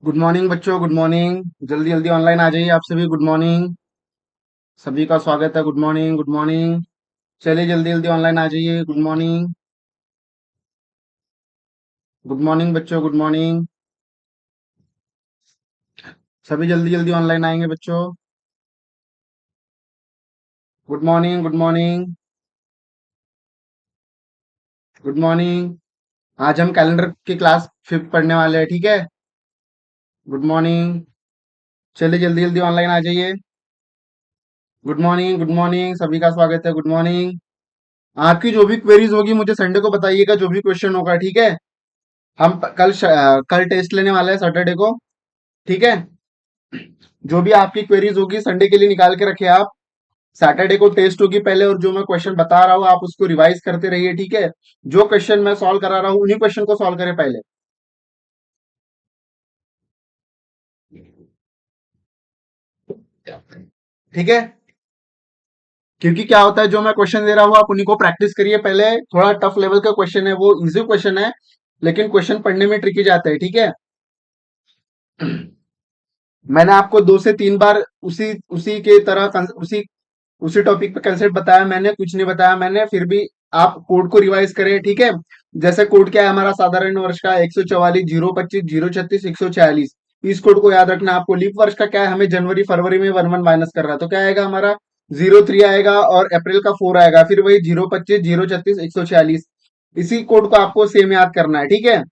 Good morning बच्चों, good morning. जल्दी जल्दी ऑनलाइन आ जाइए आप सभी। Good morning. सभी का स्वागत है। Good morning, good morning. चलिए जल्दी जल्दी ऑनलाइन आ जाइए। Good morning. गुड मॉर्निंग बच्चों, गुड मॉर्निंग। सभी जल्दी जल्दी ऑनलाइन आएंगे बच्चों। Good morning, good morning. Good morning. आज हम कैलेंडर की क्लास 5 पढ़ने वाले हैं, ठीक है। Good morning. चलिए जल्दी जल्दी ऑनलाइन आ जाइए। Good morning, good morning. सभी का स्वागत है। Good morning. आपकी जो भी क्वेरीज होगी मुझे संडे को बताइएगा, जो भी क्वेश्चन होगा, ठीक है। कल टेस्ट लेने वाले हैं सैटरडे को, ठीक है। जो भी आपकी क्वेरीज होगी संडे के लिए निकाल के रखे आप। सैटरडे को टेस्ट होगी पहले, और जो मैं क्वेश्चन बता रहा हूँ आप उसको रिवाइज करते रहिए, ठीक है। जो क्वेश्चन मैं सॉल्व करा रहा हूँ उन्हीं क्वेश्चन को सॉल्व करें पहले, ठीक है। क्योंकि क्या होता है, जो मैं क्वेश्चन दे रहा हूँ आप उन्हीं को प्रैक्टिस करिए पहले। थोड़ा टफ लेवल का क्वेश्चन है, वो इजी क्वेश्चन है, लेकिन क्वेश्चन पढ़ने में ट्रिकी जाता है, ठीक है। मैंने आपको 2 से 3 बार उसी उसी के तरह उसी उसी टॉपिक पे कंसेप्ट बताया मैंने, कुछ नहीं बताया मैंने, फिर भी आप कोड को रिवाइज करें, ठीक है। जैसे कोड क्या है हमारा, साधारण वर्ष का 144, 025, 036, 146। इस कोड को याद रखना आपको। लीप वर्ष का क्या है, हमें जनवरी फरवरी में 1 1 माइनस कर रहा है, तो क्या आएगा हमारा 03 आएगा, और अप्रैल का 4 आएगा, फिर वही 025, 036, 146। इसी कोड को आपको सेम याद करना है, ठीक है।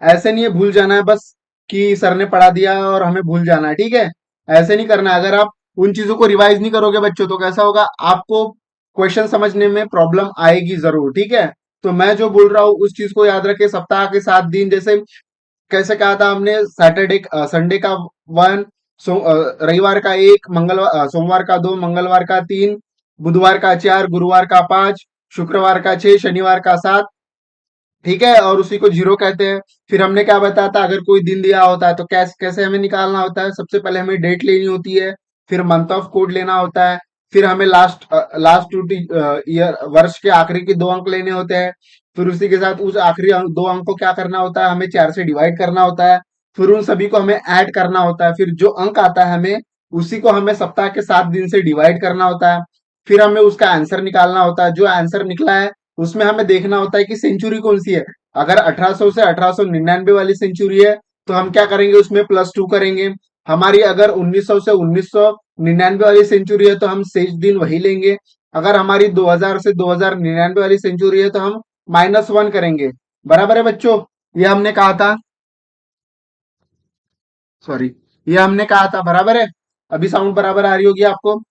ऐसे नहीं है भूल जाना है बस कि सर ने पढ़ा दिया और हमें भूल जाना है, ठीक है। ऐसे नहीं करना है। अगर आप उन चीजों को रिवाइज नहीं करोगे बच्चों, तो कैसा होगा, आपको क्वेश्चन समझने में प्रॉब्लम आएगी जरूर, ठीक है। तो मैं जो बोल रहा हूँ उस चीज को याद रखे। सप्ताह के 7 दिन, जैसे कैसे कहा था हमने, सैटरडे संडे का 1, रविवार का 1, सोमवार का 2, मंगलवार का 3, बुधवार का 4, गुरुवार का 5, शुक्रवार का 6, शनिवार का 7, ठीक है। और उसी को जीरो कहते हैं। फिर हमने क्या बताया था, अगर कोई दिन दिया होता है तो कैसे कैसे हमें निकालना होता है। सबसे पहले हमें डेट लेनी होती है, फिर मंथ ऑफ कोड लेना होता है, फिर हमें लास्ट लास्ट 2 ईयर वर्ष के आखिरी के 2 अंक लेने होते हैं। फिर उसी के साथ उस आखिरी 2 अंक को क्या करना होता है, हमें 4 से डिवाइड करना होता है। फिर उन सभी को हमें ऐड करना होता है, फिर जो अंक आता है हमें उसी को हमें सप्ताह के 7 दिन से डिवाइड करना होता है। फिर हमें उसका आंसर निकालना होता है। जो आंसर निकला है उसमें हमें देखना होता है कि सेंचुरी कौन सी है। अगर 1800 से 1899 वाली सेंचुरी है तो हम क्या करेंगे, उसमें +2 करेंगे। हमारी अगर 1900 से 1999 वाली सेंचुरी है तो हम शेष दिन वही लेंगे। अगर हमारी 2000 से 2099 वाली सेंचुरी है तो हम -1 करेंगे। बराबर है बच्चों, ये हमने कहा था। सॉरी, ये हमने कहा था, बराबर है। अभी साउंड बराबर आ रही होगी आपको।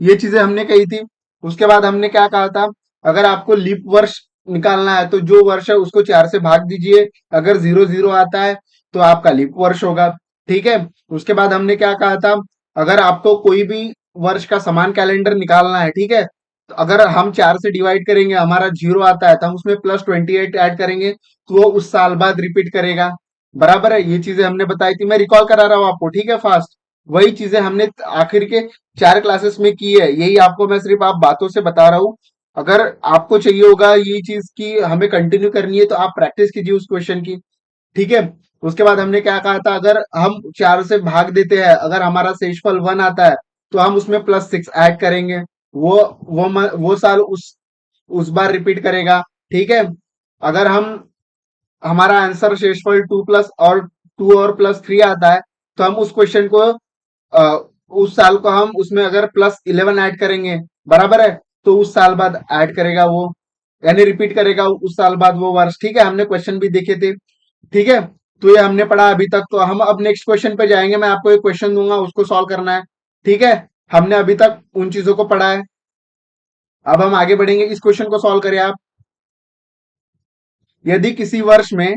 ये चीजें हमने कही थी। उसके बाद हमने क्या कहा था, अगर आपको लीप वर्ष निकालना है तो जो वर्ष है उसको 4 से भाग दीजिए। अगर 00 आता है तो आपका लीप वर्ष होगा, ठीक है। उसके बाद हमने क्या कहा था, अगर आपको कोई भी वर्ष का समान कैलेंडर निकालना है, ठीक है, तो अगर हम 4 से डिवाइड करेंगे, हमारा 0 आता है तो हम उसमें +28 ऐड करेंगे, तो वो उस साल बाद रिपीट करेगा। बराबर है, ये चीजें हमने बताई थी। मैं रिकॉल करा रहा हूँ आपको, ठीक है, फास्ट। वही चीजें हमने आखिर के 4 क्लासेस में की है, यही आपको मैं सिर्फ आप बातों से बता रहा हूँ। अगर आपको चाहिए होगा ये चीज की हमें कंटिन्यू करनी है तो आप प्रैक्टिस कीजिए उस क्वेश्चन की, ठीक है। उसके बाद हमने क्या कहा था, अगर हम 4 से भाग देते हैं, अगर हमारा शेषफल 1 आता है तो हम उसमें +6 ऐड करेंगे। वो वो साल उस बार रिपीट करेगा, ठीक है। अगर हम हमारा आंसर शेषफल 2 और 3 आता है तो हम उस क्वेश्चन को उस साल को हम उसमें अगर +11 ऐड करेंगे, बराबर है, तो उस साल बाद ऐड करेगा वो, यानी रिपीट करेगा उस साल बाद वो वर्ष, ठीक है। हमने क्वेश्चन भी देखे थे, ठीक है। तो ये हमने पढ़ा अभी तक। तो हम अब नेक्स्ट क्वेश्चन पे जाएंगे। मैं आपको एक क्वेश्चन दूंगा, उसको सॉल्व करना है, ठीक है। हमने अभी तक उन चीजों को पढ़ा है। अब हम आगे बढ़ेंगे, इस क्वेश्चन को सॉल्व करें आप। यदि किसी वर्ष में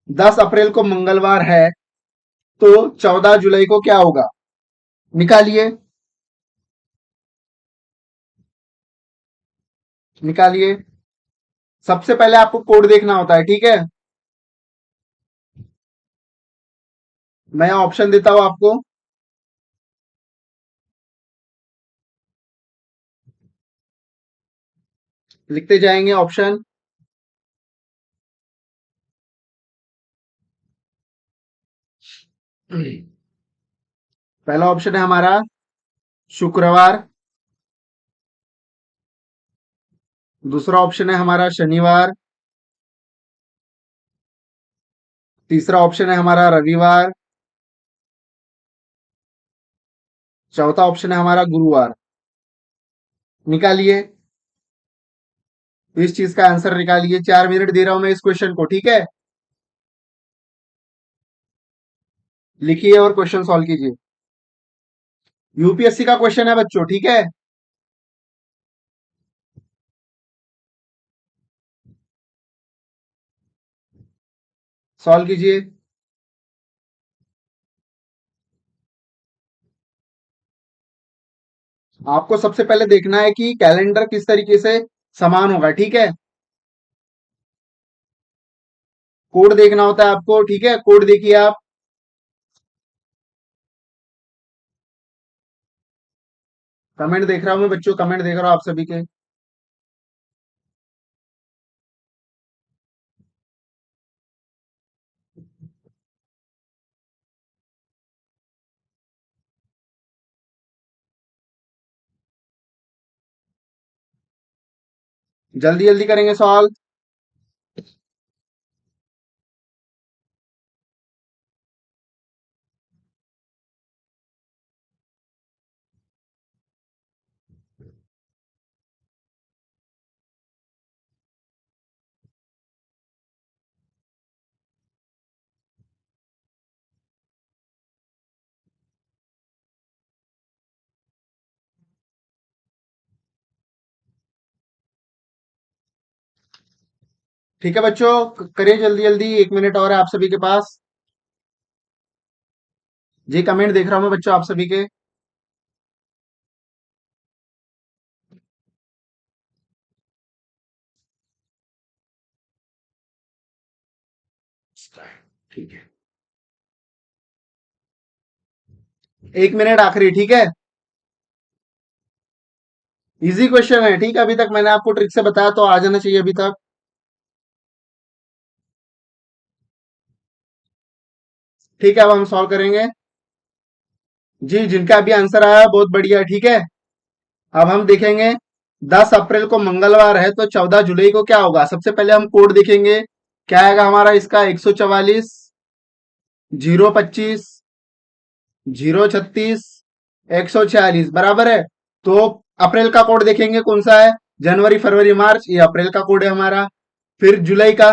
10 अप्रैल को मंगलवार है तो 14 जुलाई को क्या होगा, निकालिए, निकालिए। सबसे पहले आपको कोड देखना होता है, ठीक है। मैं ऑप्शन देता हूं आपको। लिखते जाएंगे ऑप्शन। पहला ऑप्शन है हमारा शुक्रवार, दूसरा ऑप्शन है हमारा शनिवार, तीसरा ऑप्शन है हमारा रविवार, चौथा ऑप्शन है हमारा गुरुवार। निकालिए इस चीज का आंसर, निकालिए। 4 मिनट दे रहा हूं मैं इस क्वेश्चन को, ठीक है। लिखिए और क्वेश्चन सॉल्व कीजिए। यूपीएससी का क्वेश्चन है बच्चों, ठीक है। सॉल्व कीजिए। आपको सबसे पहले देखना है कि कैलेंडर किस तरीके से समान होगा, ठीक है। कोड देखना होता है आपको, ठीक है। कोड देखिए आप। कमेंट देख रहा हूं मैं बच्चों, कमेंट देख रहा हूं आप सभी के। जल्दी जल्दी करेंगे सॉल्व। ठीक है बच्चों, करिए जल्दी जल्दी, 1 मिनट और है आप सभी के पास। जी कमेंट देख रहा हूं मैं बच्चों आप सभी के। ठीक है, 1 मिनट आखिरी, ठीक है। इजी क्वेश्चन है, ठीक है। अभी तक मैंने आपको ट्रिक से बताया तो आ जाना चाहिए अभी तक। ठीक है, अब हम सॉल्व करेंगे। जी जिनका अभी आंसर आया बहुत बढ़िया, ठीक है। अब हम देखेंगे 10 अप्रैल को मंगलवार है तो 14 जुलाई को क्या होगा। सबसे पहले हम कोड देखेंगे, क्या आएगा हमारा इसका। 144, 025, 036, 146 बराबर है। तो अप्रैल का कोड देखेंगे कौन सा है। जनवरी फरवरी मार्च, ये अप्रैल का कोड है हमारा। फिर जुलाई का,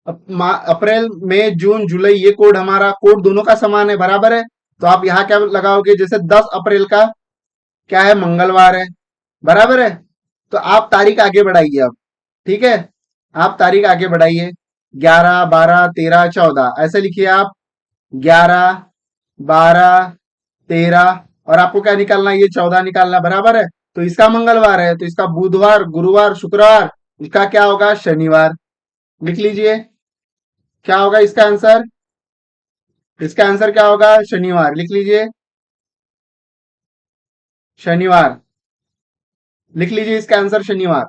अप्रैल मई जून जुलाई, ये कोड हमारा, कोड दोनों का समान है, बराबर है। तो आप यहाँ क्या लगाओगे, जैसे 10 अप्रैल का क्या है, मंगलवार है, बराबर है। तो आप तारीख आगे बढ़ाइए अब, ठीक है। आप तारीख आगे बढ़ाइए, 11, 12, 13, 14 ऐसे लिखिए आप। 11, 12, 13, और आपको क्या निकालना है, ये 14 निकालना, बराबर है। तो इसका मंगलवार है तो इसका बुधवार, गुरुवार, शुक्रवार, इसका क्या होगा, शनिवार। लिख लीजिए क्या होगा इसका आंसर। इसका आंसर क्या होगा, शनिवार। लिख लीजिए शनिवार। लिख लीजिए इसका आंसर शनिवार।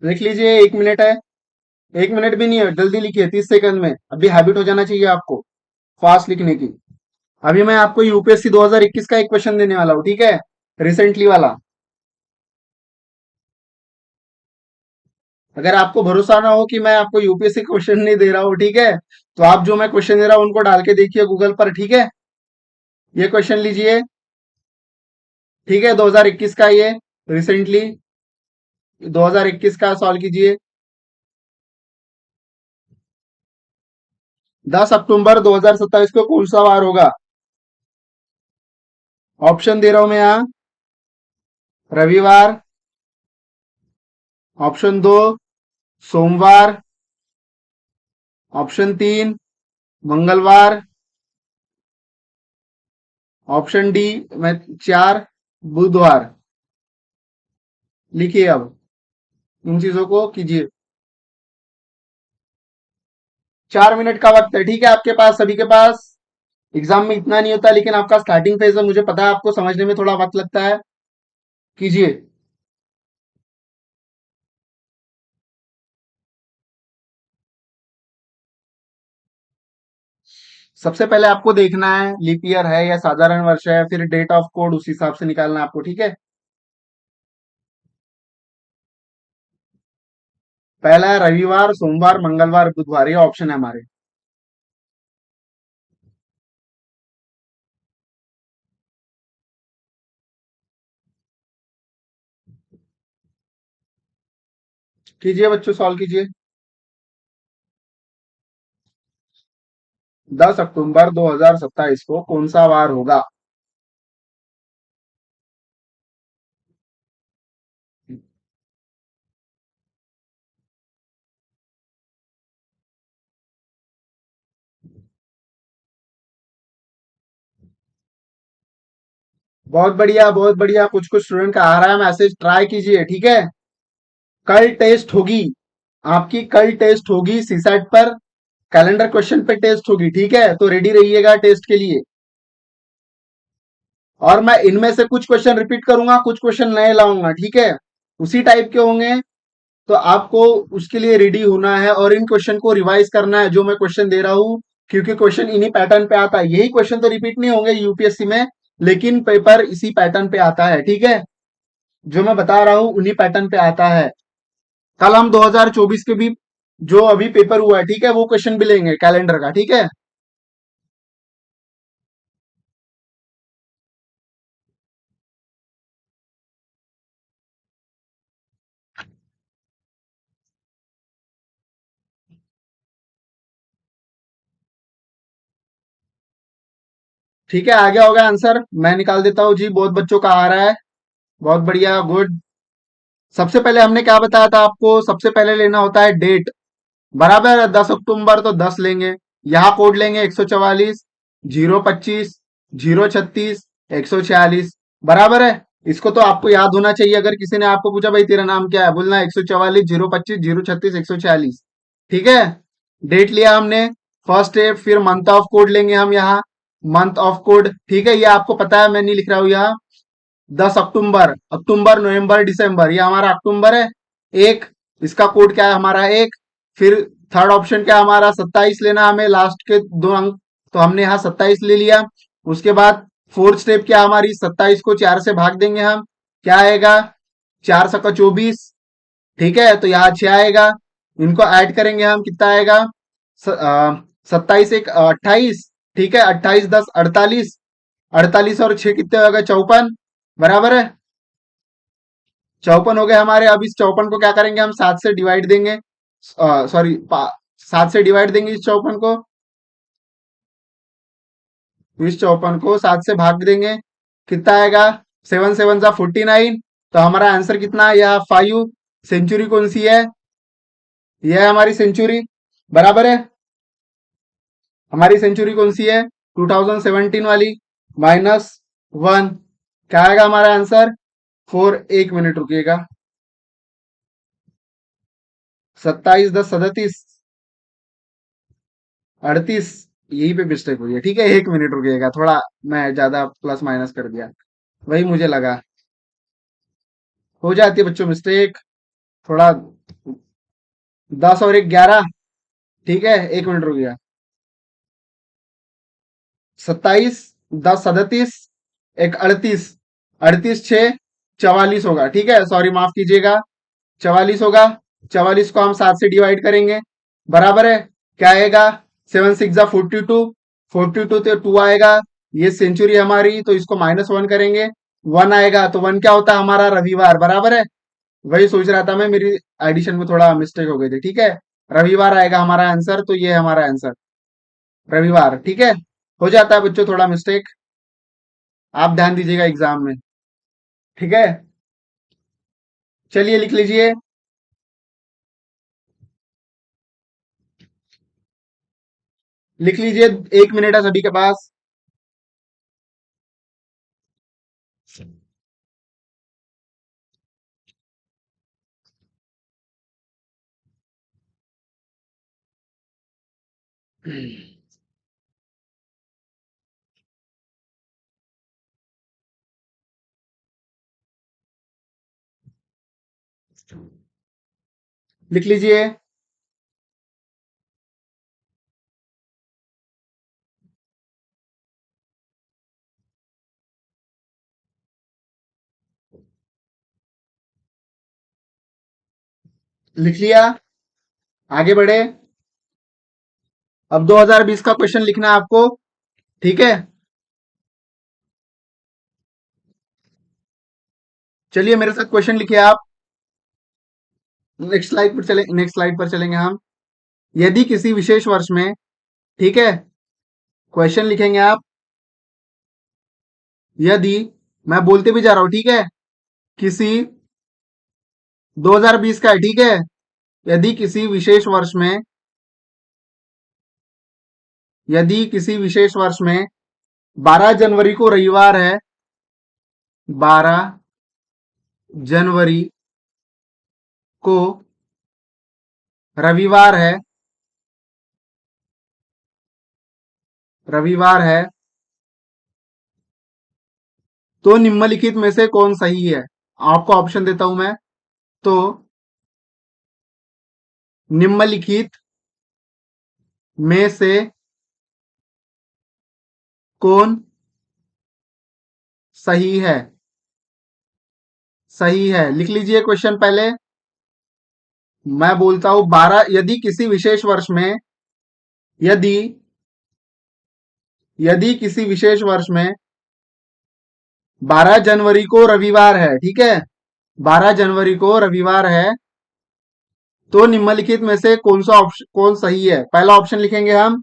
लिख लीजिए, 1 मिनट है। 1 मिनट भी नहीं है, जल्दी लिखिए, 30 सेकंड में। अभी हैबिट हो जाना चाहिए आपको फास्ट लिखने की। अभी मैं आपको यूपीएससी 2021 का एक क्वेश्चन देने वाला हूँ, ठीक है, रिसेंटली वाला। अगर आपको भरोसा ना हो कि मैं आपको यूपीएससी क्वेश्चन नहीं दे रहा हूँ, ठीक है, तो आप जो मैं क्वेश्चन दे रहा हूँ उनको डाल के देखिए गूगल पर, ठीक है। ये क्वेश्चन लीजिए, ठीक है, 2021 का, ये रिसेंटली 2021 का सॉल्व कीजिए। 10 अक्टूबर 2027 को कौन सा वार होगा। ऑप्शन दे रहा हूं मैं यहाँ। रविवार, ऑप्शन 2 सोमवार, ऑप्शन 3 मंगलवार, ऑप्शन 4 बुधवार। लिखिए अब, इन चीजों को कीजिए। 4 मिनट का वक्त है, ठीक है, आपके पास, सभी के पास। एग्जाम में इतना नहीं होता, लेकिन आपका स्टार्टिंग फेज है, मुझे पता है आपको समझने में थोड़ा वक्त लगता है। कीजिए। सबसे पहले आपको देखना है लीप ईयर है या साधारण वर्ष है, फिर डेट ऑफ कोड उस हिसाब से निकालना है आपको, ठीक है। पहला है रविवार, सोमवार, मंगलवार, बुधवार, ये ऑप्शन है हमारे। कीजिए बच्चों, सॉल्व कीजिए। 10 अक्टूबर 2027 को कौन सा वार होगा? बहुत बढ़िया, बहुत बढ़िया। कुछ कुछ स्टूडेंट का आ रहा है मैसेज, ट्राई कीजिए, ठीक है। कल टेस्ट होगी, आपकी कल टेस्ट होगी सीसैट पर। कैलेंडर क्वेश्चन पे टेस्ट होगी, ठीक है, तो रेडी रहिएगा टेस्ट के लिए। और मैं इनमें से कुछ क्वेश्चन रिपीट करूंगा, कुछ क्वेश्चन नए लाऊंगा, ठीक है। उसी टाइप के होंगे, तो आपको उसके लिए रेडी होना है और इन क्वेश्चन को रिवाइज करना है जो मैं क्वेश्चन दे रहा हूं। क्योंकि क्वेश्चन इन्हीं पैटर्न पे आता है, यही क्वेश्चन तो रिपीट नहीं होंगे यूपीएससी में, लेकिन पेपर इसी पैटर्न पे आता है, ठीक है। जो मैं बता रहा हूं उन्हीं पैटर्न पे आता है। कल हम 2024 के भी जो अभी पेपर हुआ है, ठीक है, वो क्वेश्चन भी लेंगे कैलेंडर का, ठीक है। ठीक है, आ गया होगा आंसर, मैं निकाल देता हूँ जी। बहुत बच्चों का आ रहा है, बहुत बढ़िया, गुड। सबसे पहले हमने क्या बताया था आपको? सबसे पहले लेना होता है डेट, बराबर है। 10 अक्टूबर तो 10 लेंगे, यहाँ कोड लेंगे 144, 025, 036, 146, बराबर है। इसको तो आपको याद होना चाहिए। अगर किसी ने आपको पूछा भाई तेरा नाम क्या है, बोलना 144, 025, 036, 146, ठीक है। डेट लिया हमने, फर्स्ट स्टेप। फिर मंथ ऑफ कोड लेंगे हम यहाँ, मंथ ऑफ कोड, ठीक है। ये आपको पता है, मैं नहीं लिख रहा हूँ यहाँ। 10 अक्टूबर, अक्टूबर, नवंबर, दिसंबर, ये हमारा अक्टूबर है। एक, इसका कोड क्या है हमारा? एक। फिर थर्ड ऑप्शन क्या है हमारा? 27 लेना हमें, लास्ट के दो अंक, तो हमने यहाँ 27 ले लिया। उसके बाद फोर्थ स्टेप क्या हमारी? 27 को 4 से भाग देंगे हम, क्या आएगा? 4 × 24, ठीक है, तो यहाँ 6 आएगा। इनको ऐड करेंगे हम, कितना आएगा? 27 एक 28, ठीक है, 28 10 48, 48 और 6 कितने हो गए? 54, बराबर है। 54 हो गए हमारे। अब इस 54 को क्या करेंगे हम? 7 से डिवाइड देंगे, सॉरी, 7 से डिवाइड देंगे इस 54 को। तो इस 54 को 7 से भाग देंगे, कितना आएगा? 7 7 जा 49। तो हमारा आंसर कितना है? यह 5। सेंचुरी कौन सी है? यह है हमारी सेंचुरी, बराबर है। हमारी सेंचुरी कौन सी है? 2017 वाली, -1। क्या आएगा हमारा आंसर? 4। 1 मिनट रुकिएगा। 27 10 37, 38, यही पे मिस्टेक हुई है, ठीक है। 1 मिनट रुकिएगा थोड़ा, मैं ज्यादा प्लस माइनस कर दिया, वही मुझे लगा। हो जाती है बच्चों मिस्टेक, थोड़ा। 10 और 1 11, ठीक है। 1 मिनट रुक गया। 27 10 37, एक 38, 38 6 44 होगा, ठीक है। सॉरी, माफ कीजिएगा, 44 होगा। 44 को हम 7 से डिवाइड करेंगे, बराबर है। क्या आएगा? 7 6 जा 42, 42 तो 2 आएगा। ये सेंचुरी हमारी, तो इसको -1 करेंगे, 1 आएगा। तो 1 क्या होता है हमारा? रविवार, बराबर है। वही सोच रहा था मैं, मेरी एडिशन में थोड़ा मिस्टेक हो गई थी, ठीक है। रविवार आएगा हमारा आंसर, तो ये है हमारा आंसर, रविवार, ठीक है। हो जाता है बच्चों थोड़ा मिस्टेक, आप ध्यान दीजिएगा एग्जाम में, ठीक है। चलिए लिख लीजिए। लिख लीजिए, 1 मिनट है सभी के पास। लिख लीजिए। लिख लिया? आगे बढ़े। अब 2020 का क्वेश्चन लिखना है आपको। ठीक है, चलिए मेरे साथ क्वेश्चन लिखिए आप। नेक्स्ट स्लाइड पर चलेंगे हम। यदि किसी विशेष वर्ष में, ठीक है, क्वेश्चन लिखेंगे आप। यदि, मैं बोलते भी जा रहा हूं, ठीक है, किसी 2020 का है, ठीक है। यदि किसी विशेष वर्ष में, यदि किसी विशेष वर्ष में 12 जनवरी को रविवार है, 12 जनवरी को रविवार है, रविवार है, तो निम्नलिखित में से कौन सही है? आपको ऑप्शन देता हूं मैं। तो निम्नलिखित में से कौन सही है? सही है, लिख लीजिए क्वेश्चन पहले। मैं बोलता हूं 12, यदि किसी विशेष वर्ष में, यदि यदि किसी विशेष वर्ष में 12 जनवरी को रविवार है, ठीक है, 12 जनवरी को रविवार है, तो निम्नलिखित में से कौन सा ऑप्शन, कौन सही है? पहला ऑप्शन लिखेंगे हम,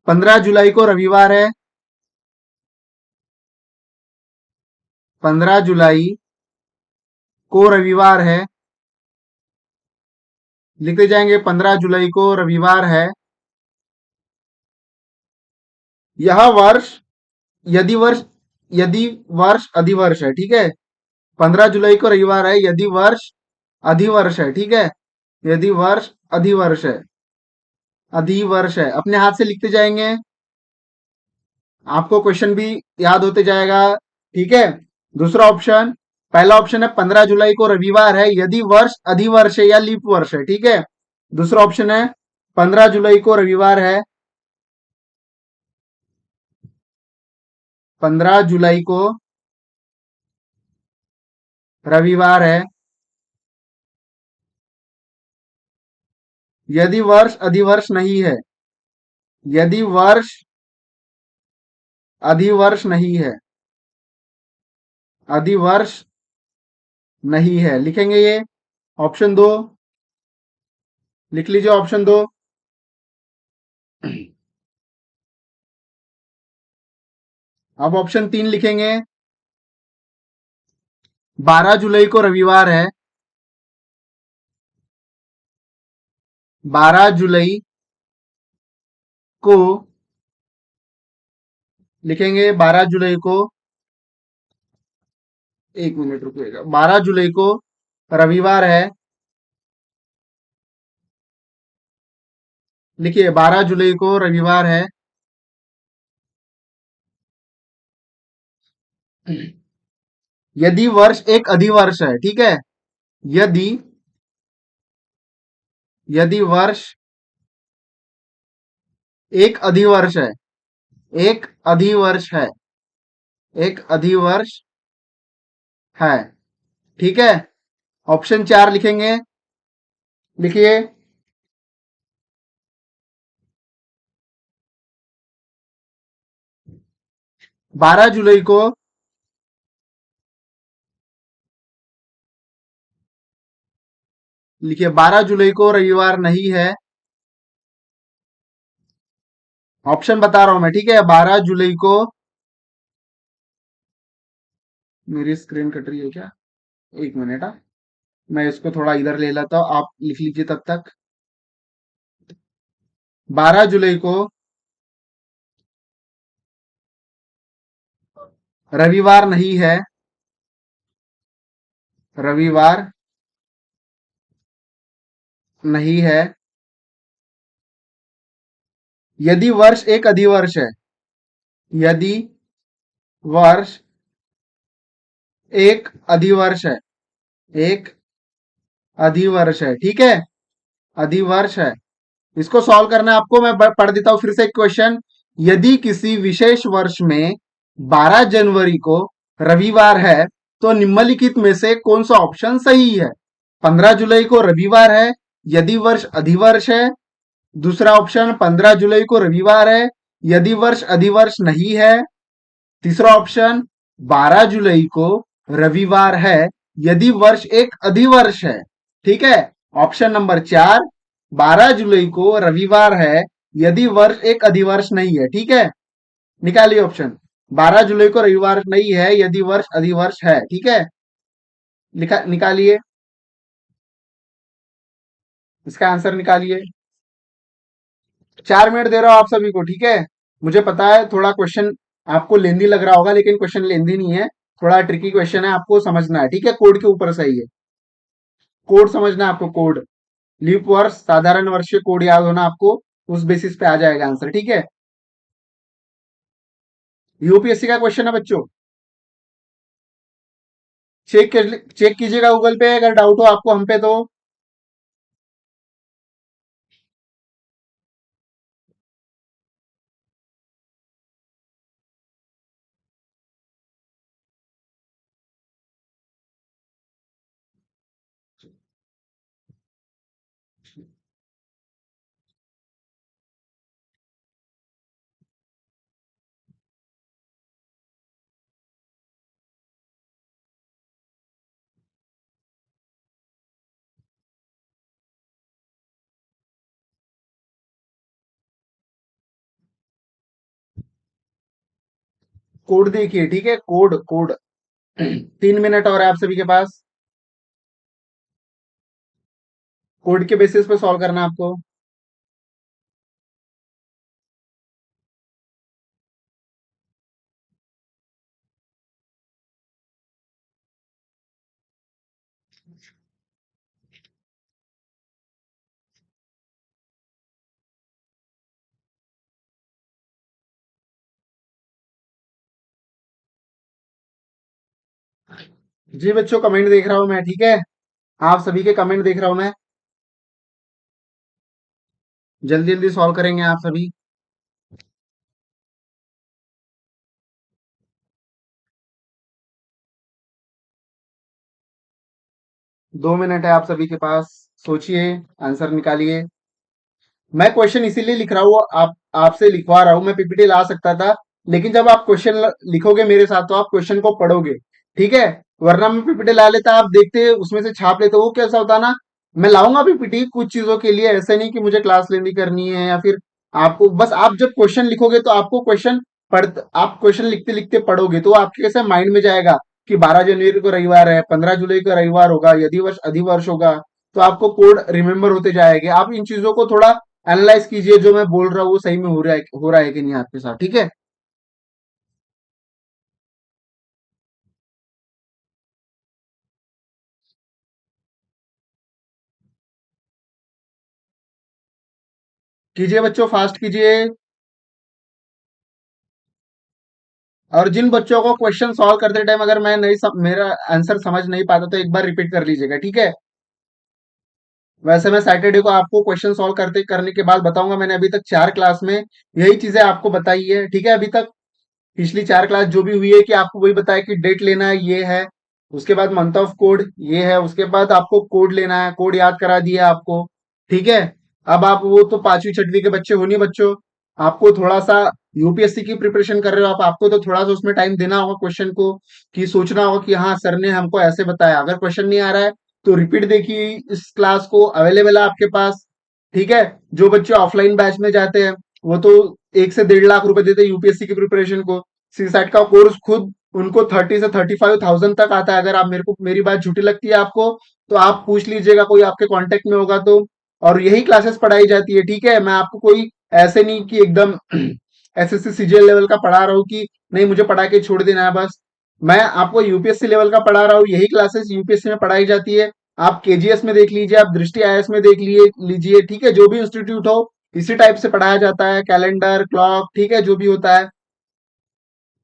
15 जुलाई को रविवार है, 15 जुलाई को रविवार है, लिखते जाएंगे 15 जुलाई को रविवार है। यह वर्ष, यदि वर्ष, यदि वर्ष अधिवर्ष है, ठीक है, 15 जुलाई को रविवार है, यदि वर्ष अधिवर्ष है, ठीक है, यदि वर्ष अधिवर्ष है, अधिवर्ष है, अपने हाथ से लिखते जाएंगे, आपको क्वेश्चन भी याद होते जाएगा। ठीक है, दूसरा ऑप्शन, पहला ऑप्शन है 15 जुलाई को रविवार है, यदि वर्ष अधिवर्ष है या लीप वर्ष है, ठीक है। दूसरा ऑप्शन है 15 जुलाई को रविवार है, 15 जुलाई को रविवार है, यदि वर्ष अधिवर्ष नहीं है, यदि वर्ष अधिवर्ष नहीं है, अधिवर्ष नहीं है, लिखेंगे ये ऑप्शन दो, लिख लीजिए ऑप्शन दो। अब ऑप्शन 3 लिखेंगे, 12 जुलाई को रविवार है, 12 जुलाई को, लिखेंगे 12 जुलाई को, एक मिनट रुकिएगा, 12 जुलाई को रविवार है, लिखिए 12 जुलाई को रविवार है। यदि वर्ष एक अधिवर्ष है, ठीक है, यदि, यदि वर्ष एक अधिवर्ष है, एक अधिवर्ष है, एक अधिवर्ष है, ठीक है, ऑप्शन 4 लिखेंगे, लिखिए, 12 जुलाई को, लिखिए 12 जुलाई को रविवार नहीं है, ऑप्शन बता रहा हूं मैं, ठीक है, 12 जुलाई को, मेरी स्क्रीन कट रही है क्या? एक मिनट, मैं इसको थोड़ा इधर ले लेता हूं, आप लिख लीजिए तब तक। 12 जुलाई को रविवार नहीं है, रविवार नहीं है, यदि वर्ष एक अधिवर्ष है, यदि वर्ष एक अधिवर्ष है, एक अधिवर्ष है, ठीक है, अधिवर्ष है। इसको सॉल्व करना है आपको, मैं पढ़ देता हूं फिर से एक क्वेश्चन। यदि किसी विशेष वर्ष में 12 जनवरी को रविवार है, तो निम्नलिखित में से कौन सा ऑप्शन सही है? 15 जुलाई को रविवार है यदि वर्ष अधिवर्ष है। दूसरा ऑप्शन 15 जुलाई को रविवार है यदि वर्ष अधिवर्ष नहीं है। तीसरा ऑप्शन 12 जुलाई को रविवार है यदि वर्ष एक अधिवर्ष है। ठीक है। ऑप्शन नंबर 4, 12 जुलाई को रविवार है यदि वर्ष एक अधिवर्ष नहीं है। ठीक है। निकालिए ऑप्शन। 12 जुलाई को रविवार नहीं है यदि वर्ष अधिवर्ष है। ठीक है। निकालिए इसका आंसर निकालिए। 4 मिनट दे रहा हूं आप सभी को। ठीक है। मुझे पता है थोड़ा क्वेश्चन आपको लेंदी लग रहा होगा, लेकिन क्वेश्चन लेंदी नहीं है, थोड़ा ट्रिकी क्वेश्चन है, आपको समझना है। ठीक है। कोड के ऊपर सही है। कोड समझना है आपको। कोड, लीप वर्ष, साधारण वर्ष के कोड याद होना आपको, उस बेसिस पे आ जाएगा आंसर। ठीक है। यूपीएससी का क्वेश्चन है बच्चों। चेक कीजिएगा गूगल पे, अगर डाउट हो आपको हम पे तो। कोड देखिए। ठीक है। कोड कोड 3 मिनट और है आप सभी के पास। कोड के बेसिस पे सॉल्व करना है आपको। जी बच्चों, कमेंट देख रहा हूं मैं। ठीक है। आप सभी के कमेंट देख रहा हूं मैं। जल्दी जल्दी सॉल्व करेंगे आप सभी। 2 मिनट है आप सभी के पास। सोचिए, आंसर निकालिए। मैं क्वेश्चन इसीलिए लिख रहा हूँ, आप आपसे लिखवा रहा हूँ। मैं पीपीटी ला सकता था, लेकिन जब आप क्वेश्चन लिखोगे मेरे साथ तो आप क्वेश्चन को पढ़ोगे। ठीक है। वरना मैं पीपीटी ला लेता, आप देखते उसमें से छाप लेते, वो कैसा होता ना। मैं लाऊंगा पीपीटी कुछ चीजों के लिए, ऐसे नहीं कि मुझे क्लास लेनी करनी है या फिर आपको बस, आप जब क्वेश्चन लिखोगे तो आपको क्वेश्चन पढ़ आप क्वेश्चन लिखते लिखते पढ़ोगे तो आपके कैसे माइंड में जाएगा कि 12 जनवरी को रविवार है, 15 जुलाई को रविवार होगा यदि वर्ष अधिवर्ष होगा। तो आपको कोड रिमेंबर होते जाएंगे। आप इन चीजों को थोड़ा एनालाइज कीजिए, जो मैं बोल रहा हूँ वो सही में हो रहा है कि नहीं आपके साथ। ठीक है। कीजिए बच्चों, फास्ट कीजिए। और जिन बच्चों को क्वेश्चन सॉल्व करते टाइम अगर मैं नहीं मेरा आंसर समझ नहीं पाता तो एक बार रिपीट कर लीजिएगा। ठीक है। वैसे मैं सैटरडे को आपको क्वेश्चन सॉल्व करने के बाद बताऊंगा। मैंने अभी तक 4 क्लास में यही चीजें आपको बताई है। ठीक है। अभी तक पिछली 4 क्लास जो भी हुई है कि आपको वही बताया कि डेट लेना है, ये है। उसके बाद मंथ ऑफ कोड ये है। उसके बाद आपको कोड लेना है, कोड याद करा दिया आपको। ठीक है। अब आप वो तो 5वीं 6वीं के बच्चे हो नहीं बच्चों, आपको थोड़ा सा यूपीएससी की प्रिपरेशन कर रहे हो आप, आपको तो थोड़ा सा उसमें टाइम देना होगा क्वेश्चन को, कि सोचना होगा कि हाँ सर ने हमको ऐसे बताया। अगर क्वेश्चन नहीं आ रहा है तो रिपीट देखिए, इस क्लास को अवेलेबल है आपके पास। ठीक है। जो बच्चे ऑफलाइन बैच में जाते हैं वो तो 1 से 1.5 लाख रुपए देते हैं यूपीएससी की प्रिपरेशन को। सी सैट का कोर्स खुद उनको 30 से 35 थाउजेंड तक आता है। अगर आप मेरी बात झूठी लगती है आपको तो आप पूछ लीजिएगा, कोई आपके कांटेक्ट में होगा तो। और यही क्लासेस पढ़ाई जाती है। ठीक है। मैं आपको कोई ऐसे नहीं कि एकदम एसएससी सीजीएल लेवल का पढ़ा रहा हूँ कि नहीं मुझे पढ़ा के छोड़ देना है बस। मैं आपको यूपीएससी लेवल का पढ़ा रहा हूँ, यही क्लासेस यूपीएससी में पढ़ाई जाती है। आप केजीएस में देख लीजिए, आप दृष्टि आईएएस में देख लीजिए। ठीक है। जो भी इंस्टीट्यूट हो इसी टाइप से पढ़ाया जाता है, कैलेंडर क्लॉक, ठीक है, जो भी होता है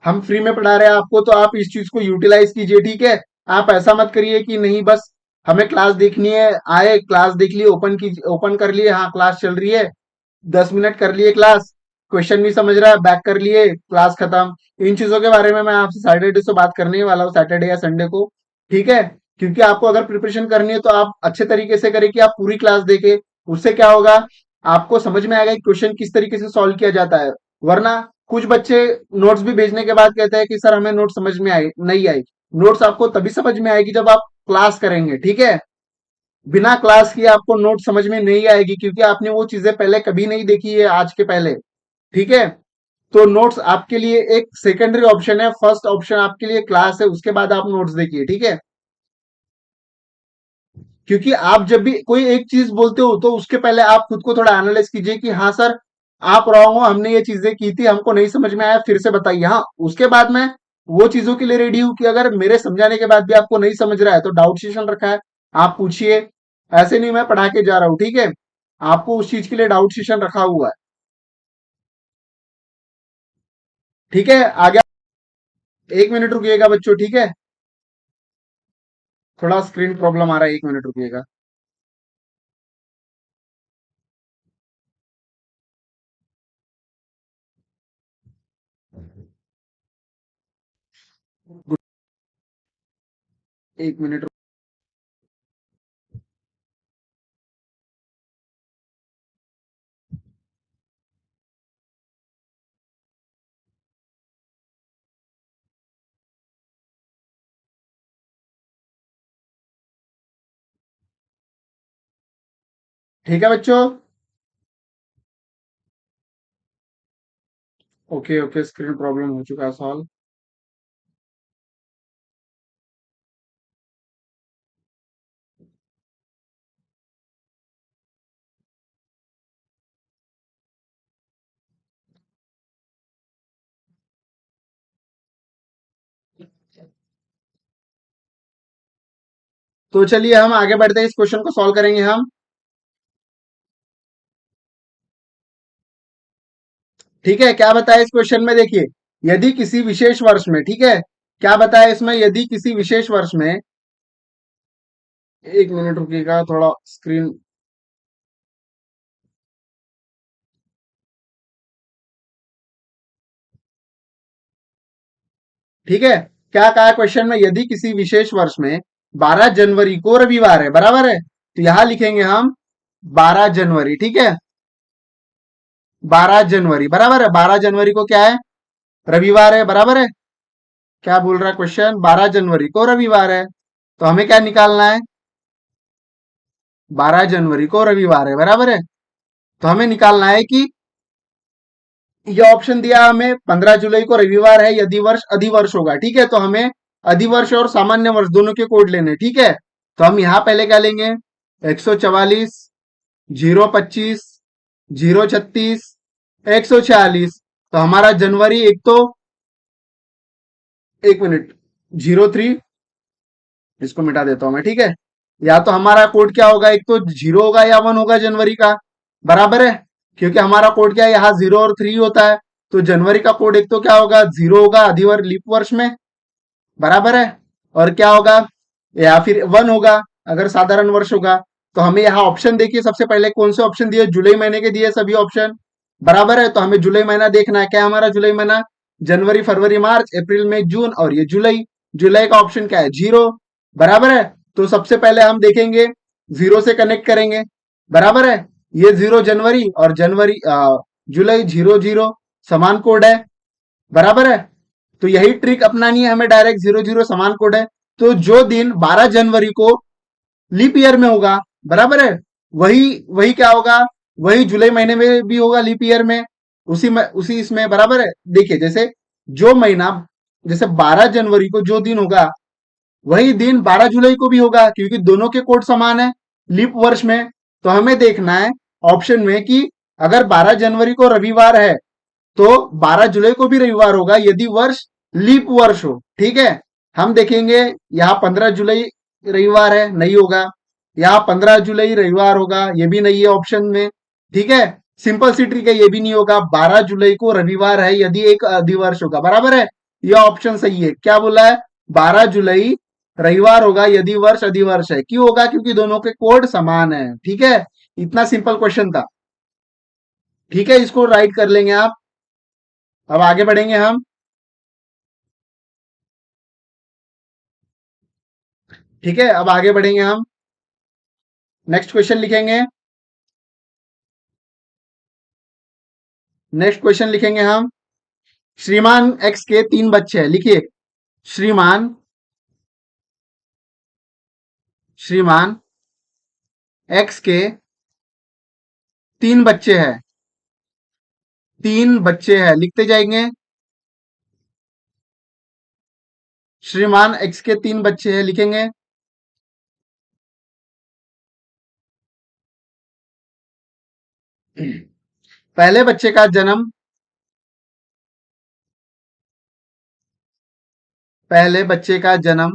हम फ्री में पढ़ा रहे हैं आपको, तो आप इस चीज को यूटिलाइज कीजिए। ठीक है। आप ऐसा मत करिए कि नहीं बस हमें क्लास देखनी है, आए क्लास देख लिए, ओपन कर लिए, हाँ क्लास चल रही है, 10 मिनट कर लिए क्लास, क्वेश्चन नहीं समझ रहा बैक कर लिए, क्लास खत्म। इन चीजों के बारे में मैं आपसे सैटरडे से बात करने ही वाला हूँ, सैटरडे या संडे को। ठीक है। क्योंकि आपको अगर प्रिपरेशन करनी है तो आप अच्छे तरीके से करें कि आप पूरी क्लास देखें। उससे क्या होगा, आपको समझ में आएगा कि क्वेश्चन किस तरीके से सॉल्व किया जाता है। वरना कुछ बच्चे नोट्स भी भेजने के बाद कहते हैं कि सर हमें नोट समझ में आई नहीं आई। नोट्स आपको तभी समझ में आएगी जब आप क्लास करेंगे, ठीक है। बिना क्लास किए आपको नोट समझ में नहीं आएगी, क्योंकि आपने वो चीजें पहले कभी नहीं देखी है आज के पहले, ठीक है। तो नोट्स आपके लिए एक सेकेंडरी ऑप्शन है, फर्स्ट ऑप्शन आपके लिए क्लास है, उसके बाद आप नोट्स देखिए, ठीक है। क्योंकि आप जब भी कोई एक चीज बोलते हो तो उसके पहले आप खुद को थोड़ा एनालाइज कीजिए कि हाँ सर आप रॉन्ग हो, हमने ये चीजें की थी, हमको नहीं समझ में आया, फिर से बताइए। हाँ, उसके बाद मैं वो चीजों के लिए रेडी हूं कि अगर मेरे समझाने के बाद भी आपको नहीं समझ रहा है तो डाउट सेशन रखा है, आप पूछिए। ऐसे नहीं मैं पढ़ा के जा रहा हूं, ठीक है। आपको उस चीज के लिए डाउट सेशन रखा हुआ है, ठीक है। आगे 1 मिनट रुकिएगा बच्चों, ठीक है। थोड़ा स्क्रीन प्रॉब्लम आ रहा है, 1 मिनट रुकिएगा। Good, 1 minute. ठीक है बच्चों। ओके ओके, स्क्रीन प्रॉब्लम हो चुका है सॉल्व। तो चलिए हम आगे बढ़ते हैं, इस क्वेश्चन को सॉल्व करेंगे हम। ठीक है, क्या बताया इस क्वेश्चन में, देखिए। यदि किसी विशेष वर्ष में, ठीक है, क्या बताया इसमें, यदि किसी विशेष वर्ष में, 1 मिनट रुकिएगा, थोड़ा स्क्रीन। ठीक है, क्या कहा क्वेश्चन में, यदि किसी विशेष वर्ष में 12 जनवरी को रविवार है, बराबर है, तो यहां लिखेंगे हम 12 जनवरी, ठीक है। 12 जनवरी बराबर है, 12 जनवरी को क्या है, रविवार है, बराबर है। क्या बोल रहा है क्वेश्चन, 12 जनवरी को रविवार है, तो हमें क्या निकालना है, 12 जनवरी को रविवार है, बराबर है। तो हमें निकालना है कि ये ऑप्शन दिया हमें 15 जुलाई को रविवार है, यदि वर्ष अधिवर्ष होगा, ठीक है। तो हमें अधिवर्ष और सामान्य वर्ष दोनों के कोड लेने, ठीक है। तो हम यहां पहले क्या लेंगे, 144, 025, 036, 146। तो हमारा जनवरी एक तो, 1 मिनट, 03, इसको मिटा देता हूं मैं, ठीक है। या तो हमारा कोड क्या होगा, एक तो 0 होगा या 1 होगा जनवरी का, बराबर है। क्योंकि हमारा कोड क्या है, यहाँ 0 और 3 होता है। तो जनवरी का कोड एक तो क्या होगा, 0 होगा अधिवर्ष लीप वर्ष में, बराबर है। और क्या होगा, या फिर 1 होगा अगर साधारण वर्ष होगा। तो हमें यहाँ ऑप्शन देखिए, सबसे पहले कौन से ऑप्शन दिए, जुलाई महीने के दिए सभी ऑप्शन, बराबर है। तो हमें जुलाई महीना देखना है, क्या है हमारा जुलाई महीना, जनवरी फरवरी मार्च अप्रैल मई जून, और ये जुलाई। जुलाई का ऑप्शन क्या है, 0, बराबर है। तो सबसे पहले हम देखेंगे, 0 से कनेक्ट करेंगे, बराबर है। ये 0 जनवरी और जनवरी जुलाई 00 समान कोड है, बराबर है। तो यही ट्रिक अपनानी है हमें, डायरेक्ट 00 समान कोड है। तो जो दिन 12 जनवरी को लीप ईयर में होगा, बराबर है, वही वही क्या होगा, वही जुलाई महीने में भी होगा लीप ईयर में, उसी में उसी इसमें, बराबर है। देखिए जैसे जो महीना, जैसे 12 जनवरी को जो दिन होगा, वही दिन 12 जुलाई को भी होगा, क्योंकि दोनों के कोड समान है लीप वर्ष में। तो हमें देखना है ऑप्शन में कि अगर 12 जनवरी को रविवार है तो 12 जुलाई को भी रविवार होगा, यदि वर्ष लीप वर्ष हो, ठीक है। हम देखेंगे, यहाँ 15 जुलाई रविवार है, नहीं होगा। यहाँ 15 जुलाई रविवार होगा, ये भी नहीं है ऑप्शन में, ठीक है। सिंपल सी ट्रिक है, ये भी नहीं होगा, 12 जुलाई को रविवार है यदि एक अधिवर्ष होगा, बराबर है। यह ऑप्शन सही है, क्या बोला है, 12 जुलाई रविवार होगा यदि वर्ष अधिवर्ष है, क्यों होगा, क्योंकि दोनों के कोड समान है, ठीक है। इतना सिंपल क्वेश्चन था, ठीक है। इसको राइट कर लेंगे आप। अब आगे बढ़ेंगे हम, ठीक है, अब आगे बढ़ेंगे हम। नेक्स्ट क्वेश्चन लिखेंगे। नेक्स्ट क्वेश्चन लिखेंगे हम। श्रीमान एक्स के 3 बच्चे हैं, लिखिए। श्रीमान श्रीमान एक्स के 3 बच्चे हैं। 3 बच्चे हैं, लिखते जाएंगे। श्रीमान एक्स के 3 बच्चे हैं, लिखेंगे। पहले बच्चे का जन्म पहले बच्चे का जन्म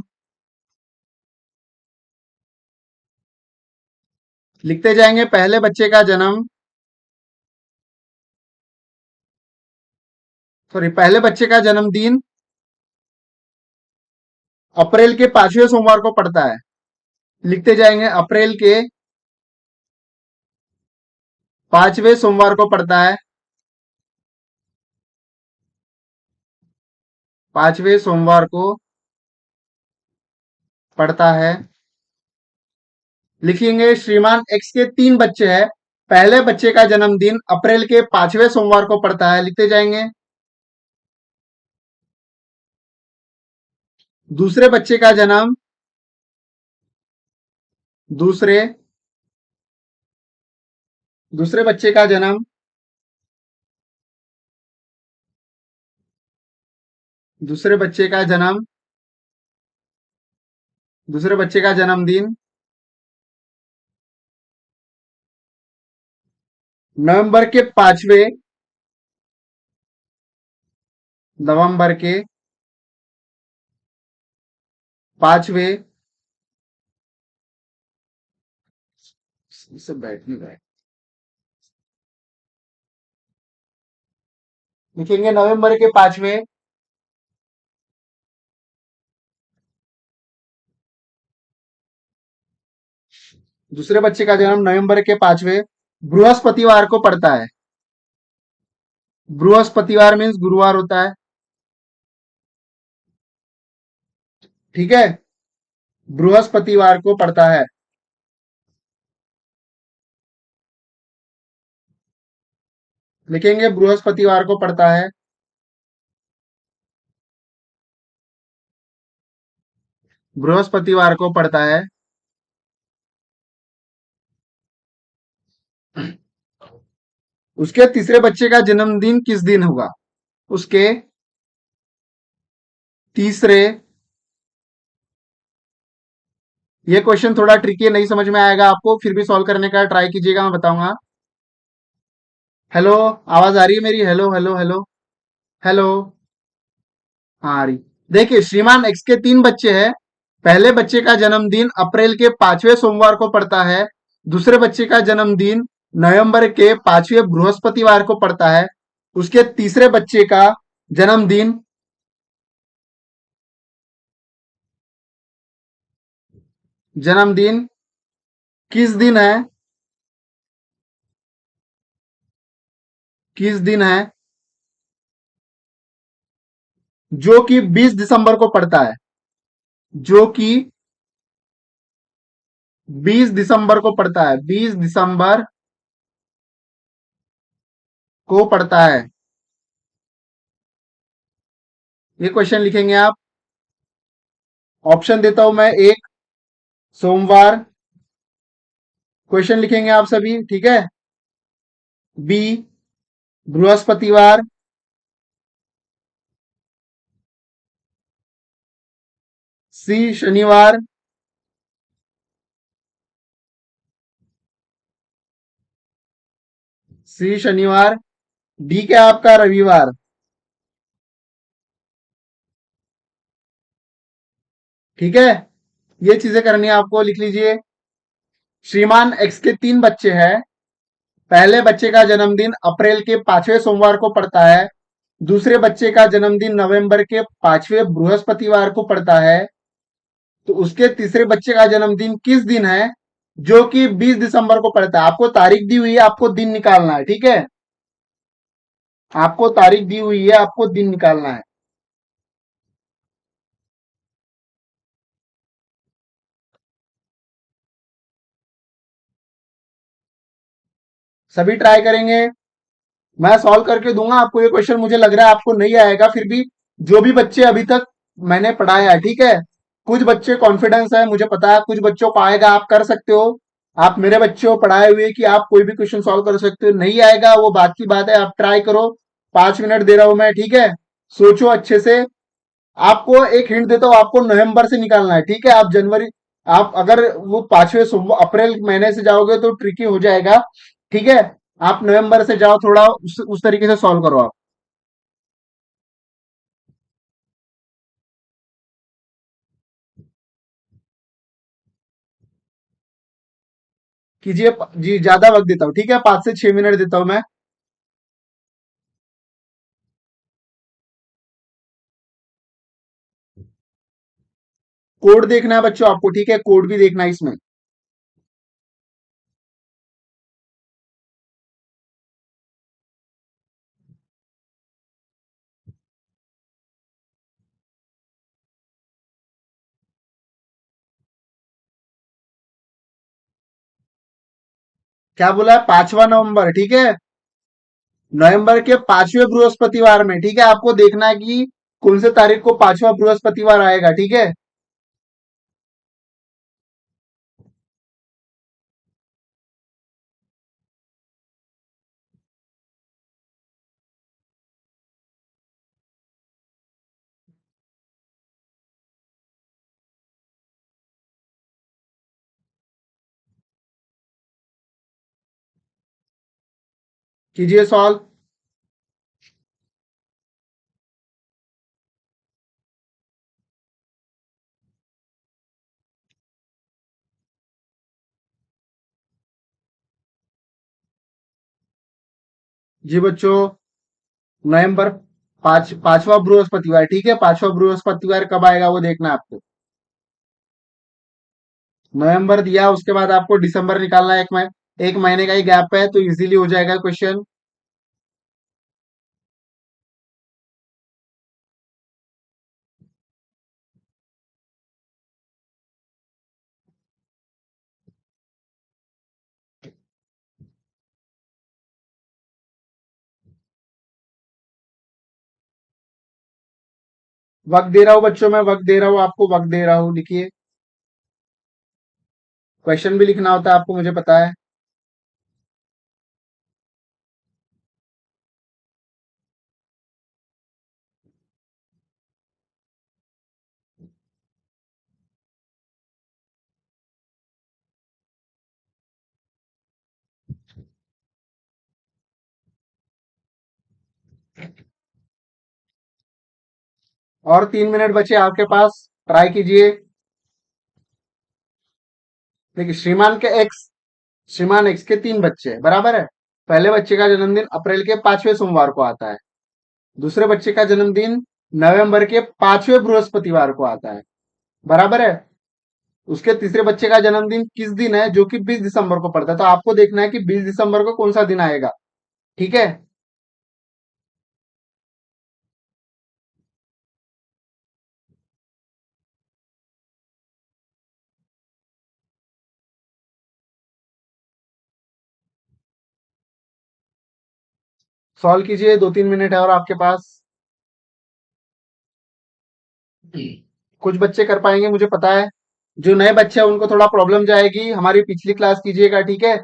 लिखते जाएंगे। पहले बच्चे का जन्म, सॉरी, पहले बच्चे का जन्मदिन अप्रैल के 5वें सोमवार को पड़ता है। लिखते जाएंगे, अप्रैल के 5वें सोमवार को पड़ता है। 5वें सोमवार को पड़ता है। लिखेंगे, श्रीमान एक्स के 3 बच्चे हैं। पहले बच्चे का जन्मदिन अप्रैल के 5वें सोमवार को पड़ता है। लिखते जाएंगे। दूसरे बच्चे का जन्म दूसरे दूसरे बच्चे का जन्म दूसरे बच्चे का जन्म दूसरे बच्चे का जन्मदिन नवंबर के 5वें इससे बैठ नहीं रहा है। लिखेंगे, नवंबर के 5वें दूसरे बच्चे का जन्म नवंबर के 5वें बृहस्पतिवार को पड़ता है। बृहस्पतिवार मीन्स गुरुवार होता है। ठीक है, बृहस्पतिवार को पड़ता है। लिखेंगे, बृहस्पतिवार को पड़ता है। बृहस्पतिवार को पड़ता है। उसके तीसरे बच्चे का जन्मदिन किस दिन होगा? उसके तीसरे ये क्वेश्चन थोड़ा ट्रिकी है, नहीं समझ में आएगा आपको, फिर भी सॉल्व करने का ट्राई कीजिएगा, मैं बताऊंगा। हेलो, आवाज आ रही है मेरी? Hello hello hello hello. हाँ, आ रही। देखिए, श्रीमान एक्स के 3 बच्चे हैं। पहले बच्चे का जन्मदिन अप्रैल के 5वें सोमवार को पड़ता है। दूसरे बच्चे का जन्मदिन नवंबर के 5वें बृहस्पतिवार को पड़ता है। उसके तीसरे बच्चे का जन्मदिन जन्मदिन किस दिन है? किस दिन है? जो कि 20 दिसंबर को पड़ता है। जो कि 20 दिसंबर को पड़ता है। 20 दिसंबर को पड़ता है। ये क्वेश्चन लिखेंगे आप। ऑप्शन देता हूं मैं। एक, सोमवार। क्वेश्चन लिखेंगे आप सभी, ठीक है। बी, बृहस्पतिवार। सी, शनिवार। सी, शनिवार। डी क्या आपका? रविवार। ठीक है, ये चीजें करनी है आपको, लिख लीजिए। श्रीमान एक्स के 3 बच्चे हैं। पहले बच्चे का जन्मदिन अप्रैल के 5वें सोमवार को पड़ता है। दूसरे बच्चे का जन्मदिन नवंबर के 5वें बृहस्पतिवार को पड़ता है। तो उसके तीसरे बच्चे का जन्मदिन किस दिन है? जो कि 20 दिसंबर को पड़ता है। आपको तारीख दी हुई है, आपको दिन निकालना है, ठीक है। आपको तारीख दी हुई है, आपको दिन निकालना है। सभी ट्राई करेंगे। मैं सॉल्व करके दूंगा आपको ये क्वेश्चन। मुझे लग रहा है आपको नहीं आएगा, फिर भी जो भी बच्चे अभी तक मैंने पढ़ाया है, ठीक है, कुछ बच्चे कॉन्फिडेंस है, मुझे पता है कुछ बच्चों को आएगा, आप कर सकते हो। आप मेरे बच्चे हो पढ़ाए हुए कि आप कोई भी क्वेश्चन सॉल्व कर सकते हो। नहीं आएगा वो बात की बात है, आप ट्राई करो। 5 मिनट दे रहा हूं मैं, ठीक है, सोचो अच्छे से। आपको एक हिंट देता हूँ, आपको नवंबर से निकालना है, ठीक है। आप जनवरी, आप अगर वो 5वें अप्रैल महीने से जाओगे तो ट्रिकी हो जाएगा, ठीक है। आप नवंबर से जाओ, थोड़ा उस तरीके से सॉल्व करो आप। कीजिए जी, ज्यादा वक्त देता हूँ, ठीक है, 5 से 6 मिनट देता हूँ मैं। कोड देखना है बच्चों आपको, ठीक है, कोड भी देखना है इसमें। क्या बोला है? 5वां नवंबर, ठीक है। नवंबर के 5वें बृहस्पतिवार में, ठीक है, आपको देखना है कि कौन से तारीख को 5वां बृहस्पतिवार आएगा, ठीक है। कीजिए सॉल्व। जी बच्चों, नवंबर 5वां बृहस्पतिवार, ठीक है, 5वां बृहस्पतिवार कब आएगा वो देखना है आपको। नवंबर दिया, उसके बाद आपको दिसंबर निकालना है। एक महीने का ही गैप है, तो इजीली हो जाएगा क्वेश्चन। वक्त दे रहा हूँ बच्चों, मैं वक्त दे रहा हूँ आपको, वक्त दे रहा हूँ, लिखिए। क्वेश्चन भी लिखना होता है आपको, मुझे पता है। और 3 मिनट बचे आपके पास, ट्राई कीजिए। देखिए, श्रीमान एक्स के 3 बच्चे हैं, बराबर है। पहले बच्चे का जन्मदिन अप्रैल के 5वें सोमवार को आता है। दूसरे बच्चे का जन्मदिन नवंबर के 5वें बृहस्पतिवार को आता है, बराबर है। उसके तीसरे बच्चे का जन्मदिन किस दिन है, जो कि 20 दिसंबर को पड़ता है। तो आपको देखना है कि 20 दिसंबर को कौन सा दिन आएगा, ठीक है। सॉल्व कीजिए, 2-3 मिनट है और आपके पास। कुछ बच्चे कर पाएंगे, मुझे पता है। जो नए बच्चे हैं उनको थोड़ा प्रॉब्लम जाएगी। हमारी पिछली क्लास कीजिएगा, ठीक है।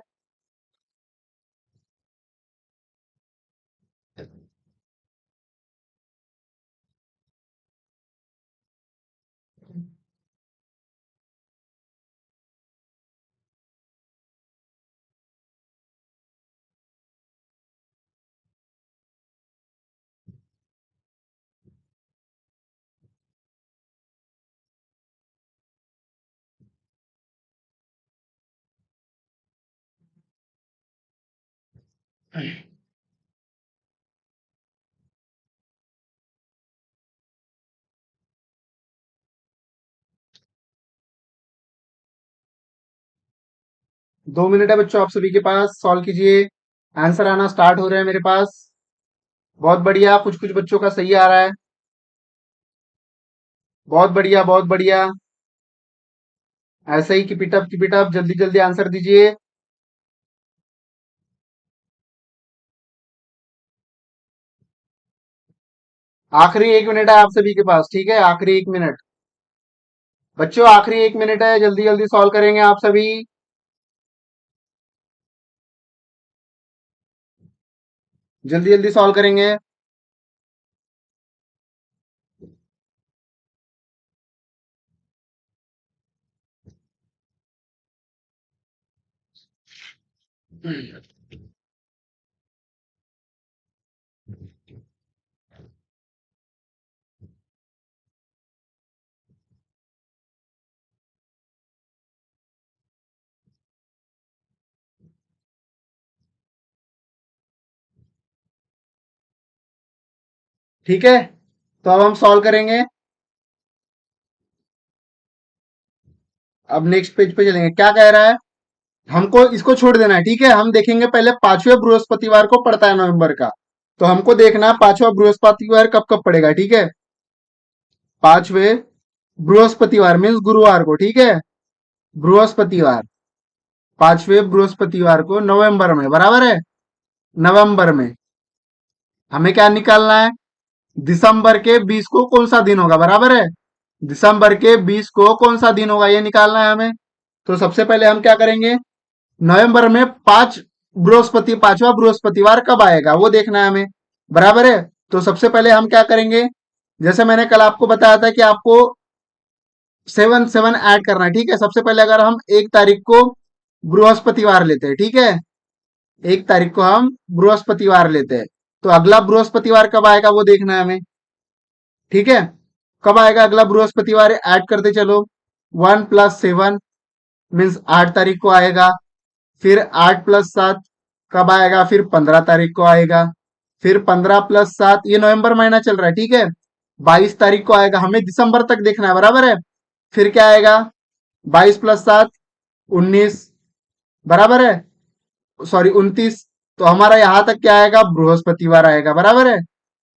2 मिनट है बच्चों आप सभी के पास, सॉल्व कीजिए। आंसर आना स्टार्ट हो रहा है मेरे पास। बहुत बढ़िया, कुछ कुछ बच्चों का सही आ रहा है। बहुत बढ़िया, बहुत बढ़िया। ऐसे ही keep it up, keep it up, जल्दी जल्दी आंसर दीजिए। आखिरी 1 मिनट है आप सभी के पास, ठीक है, आखिरी 1 मिनट। बच्चों आखिरी 1 मिनट है, जल्दी जल्दी सॉल्व करेंगे आप सभी। जल्दी जल्दी सॉल्व करेंगे। ठीक है, तो अब हम सॉल्व करेंगे। अब नेक्स्ट पेज पे चलेंगे, क्या कह रहा है। हमको इसको छोड़ देना है, ठीक है, हम देखेंगे पहले पांचवें बृहस्पतिवार को पड़ता है नवंबर का। तो हमको देखना है पांचवा बृहस्पतिवार कब कब पड़ेगा, ठीक है। पांचवें बृहस्पतिवार मीन्स गुरुवार को, ठीक है। बृहस्पतिवार, पांचवें बृहस्पतिवार को नवंबर में, बराबर है। नवंबर में हमें क्या निकालना है, दिसंबर के 20 को कौन सा दिन होगा, बराबर है। दिसंबर के 20 को कौन सा दिन होगा ये निकालना है हमें। तो सबसे पहले हम क्या करेंगे, नवंबर में पांचवा बृहस्पतिवार कब आएगा वो देखना है हमें, बराबर है। तो सबसे पहले हम क्या करेंगे, जैसे मैंने कल आपको बताया था कि आपको 7 7 ऐड करना है, ठीक है। सबसे पहले अगर हम 1 तारीख को बृहस्पतिवार लेते हैं, ठीक है, 1 तारीख को हम बृहस्पतिवार लेते हैं, तो अगला बृहस्पतिवार कब आएगा वो देखना है हमें, ठीक है। कब आएगा अगला बृहस्पतिवार, ऐड करते चलो। 1 + 7 मीन्स 8 तारीख को आएगा। फिर 8 + 7 कब आएगा, फिर 15 तारीख को आएगा। फिर 15 + 7, ये नवंबर महीना चल रहा है, ठीक है, 22 तारीख को आएगा। हमें दिसंबर तक देखना है, बराबर है। फिर क्या आएगा, 22 + 7 19, बराबर है, सॉरी 29। तो हमारा यहां तक क्या आएगा, बृहस्पतिवार आएगा, बराबर है।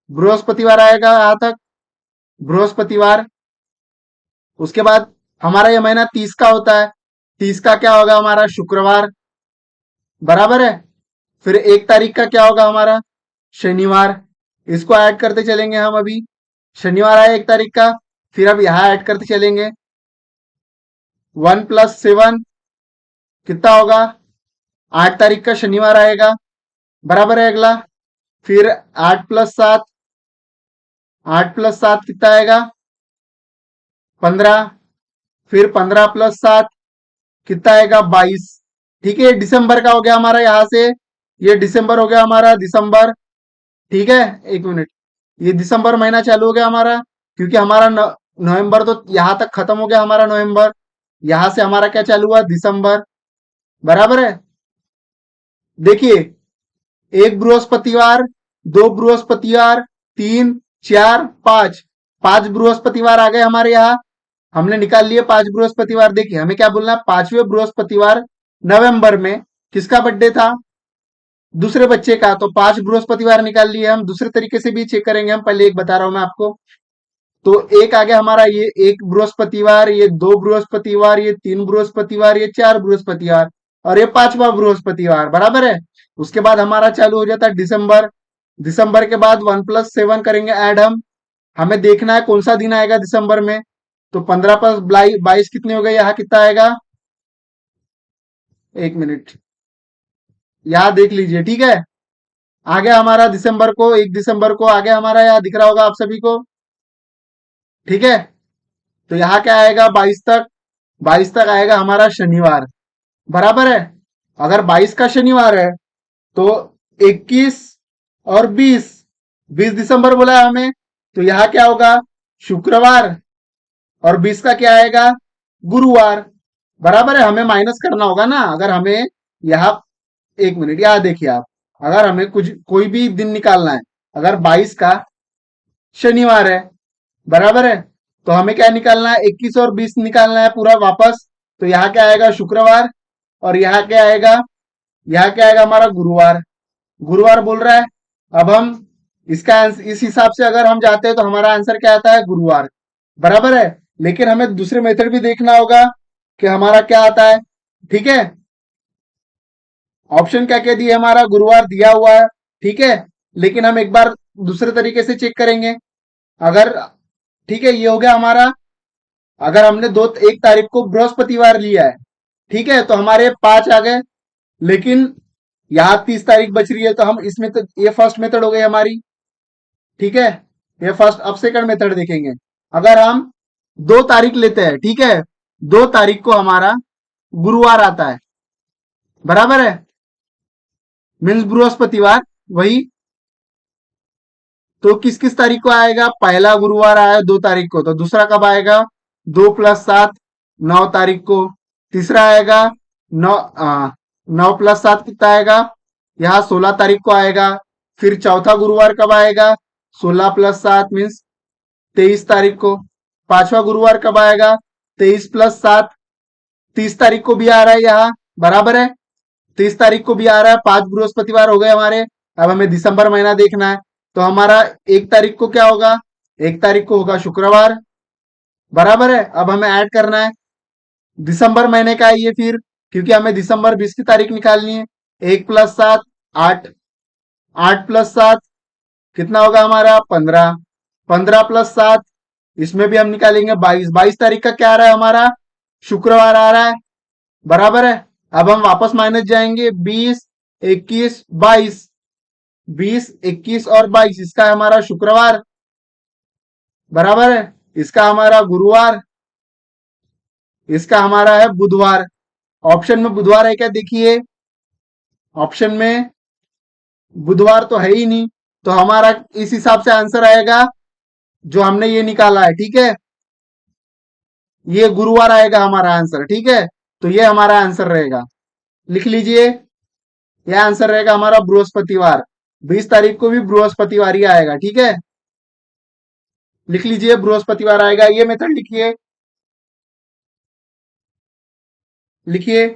बृहस्पतिवार आएगा यहां तक, बृहस्पतिवार। उसके बाद हमारा ये महीना 30 का होता है, 30 का क्या होगा हमारा, शुक्रवार, बराबर है। फिर 1 तारीख का क्या होगा हमारा, शनिवार। इसको ऐड करते चलेंगे हम अभी, शनिवार आया 1 तारीख का। फिर अब यहां ऐड करते चलेंगे, 1 + 7 कितना होगा, 8 तारीख का शनिवार आएगा, बराबर है अगला। फिर 8 + 7, 8 + 7 कितना आएगा, 15। फिर 15 + 7 कितना आएगा, 22। ठीक है, ये दिसंबर का हो गया हमारा, यहां से ये दिसंबर हो गया हमारा, दिसंबर, ठीक है। 1 मिनट, ये दिसंबर महीना चालू हो गया हमारा, क्योंकि हमारा नवंबर तो यहां तक खत्म हो गया हमारा नवंबर। यहां से हमारा क्या चालू हुआ, दिसंबर, बराबर है। देखिए, एक बृहस्पतिवार, दो बृहस्पतिवार, तीन, चार, पांच, 5 बृहस्पतिवार आ गए हमारे यहाँ। हमने निकाल लिए 5 बृहस्पतिवार। देखिए हमें क्या बोलना है, पांचवें बृहस्पतिवार नवंबर में किसका बर्थडे था, दूसरे बच्चे का। तो 5 बृहस्पतिवार निकाल लिए हम। दूसरे तरीके से भी चेक करेंगे हम, पहले एक बता रहा हूं मैं आपको। तो एक आ गया हमारा, ये 1 बृहस्पतिवार, ये 2 बृहस्पतिवार, ये 3 बृहस्पतिवार, ये 4 बृहस्पतिवार, और ये 5वां बृहस्पतिवार, बराबर है। उसके बाद हमारा चालू हो जाता है दिसंबर। दिसंबर के बाद 1 + 7 करेंगे ऐड हम। हमें देखना है कौन सा दिन आएगा दिसंबर में। तो 15 + 22 कितने हो गए, यहाँ कितना आएगा, 1 मिनट, यहाँ देख लीजिए, ठीक है। आ गया हमारा दिसंबर को, 1 दिसंबर को आ गया हमारा, यहाँ दिख रहा होगा आप सभी को, ठीक है। तो यहाँ क्या आएगा, 22 तक, 22 तक आएगा हमारा शनिवार, बराबर है। अगर 22 का शनिवार है तो 21 और 20, 20 दिसंबर बोला है हमें, तो यहाँ क्या होगा, शुक्रवार, और 20 का क्या आएगा, गुरुवार, बराबर है। हमें माइनस करना होगा ना, अगर हमें यहाँ, 1 मिनट, यहाँ देखिए आप, अगर हमें कुछ कोई भी दिन निकालना है, अगर 22 का शनिवार है, बराबर है, तो हमें क्या निकालना है, 21 और 20 निकालना है पूरा वापस। तो यहाँ क्या आएगा, शुक्रवार, और यहाँ क्या आएगा, यहाँ क्या आएगा हमारा, गुरुवार। गुरुवार बोल रहा है। अब हम इसका इस हिसाब से अगर हम जाते हैं तो हमारा आंसर क्या आता है, गुरुवार, बराबर है। लेकिन हमें दूसरे मेथड भी देखना होगा कि हमारा क्या आता है, ठीक है। ऑप्शन क्या क्या दिए, हमारा गुरुवार दिया हुआ है, ठीक है। लेकिन हम एक बार दूसरे तरीके से चेक करेंगे। अगर ठीक है, ये हो गया हमारा। अगर हमने दो एक तारीख को बृहस्पतिवार लिया है, ठीक है, तो हमारे 5 आ गए। लेकिन यहाँ 30 तारीख बच रही है, तो हम इसमें तो ये फर्स्ट मेथड हो गई हमारी। ठीक है, ये फर्स्ट। अब सेकंड मेथड देखेंगे। अगर हम 2 तारीख लेते हैं, ठीक है, 2 तारीख को हमारा गुरुवार आता है, बराबर है, मीन्स बृहस्पतिवार, वही। तो किस किस तारीख को आएगा? पहला गुरुवार आया 2 तारीख को, तो दूसरा कब आएगा? 2 + 7, 9 तारीख को। तीसरा आएगा 9 + 7 कितना आएगा? यहाँ 16 तारीख को आएगा। फिर चौथा गुरुवार कब आएगा? 16 + 7 मीन्स 23 तारीख को। पांचवा गुरुवार कब आएगा? 23 + 7, 30 तारीख को भी आ रहा है यहाँ, बराबर है। 30 तारीख को भी आ रहा है। 5 बृहस्पतिवार हो गए हमारे। अब हमें दिसंबर महीना देखना है। तो हमारा 1 तारीख को क्या होगा? 1 तारीख को होगा शुक्रवार, बराबर है। अब हमें ऐड करना है। दिसंबर महीने का है ये फिर, क्योंकि हमें दिसंबर 20 की तारीख निकालनी है। 1 + 7, 8। 8 + 7 कितना होगा हमारा? 15। 15 + 7 इसमें भी हम निकालेंगे 22। 22 तारीख का क्या आ रहा है हमारा? शुक्रवार आ रहा है, बराबर है। अब हम वापस माइनस जाएंगे। 20, 21, 22। 20, 21 और 22 इसका हमारा शुक्रवार, बराबर है। इसका हमारा गुरुवार, इसका हमारा है बुधवार। ऑप्शन में बुधवार है क्या? देखिए, ऑप्शन में बुधवार तो है ही नहीं। तो हमारा इस हिसाब से आंसर आएगा जो हमने ये निकाला है, ठीक है। ये गुरुवार आएगा हमारा आंसर, ठीक है। तो ये हमारा आंसर रहेगा, लिख लीजिए। यह आंसर रहेगा हमारा बृहस्पतिवार। 20 तारीख को भी बृहस्पतिवार ही आएगा, ठीक है। लिख लीजिए, बृहस्पतिवार आएगा। ये मेथड लिखिए, लिखिए।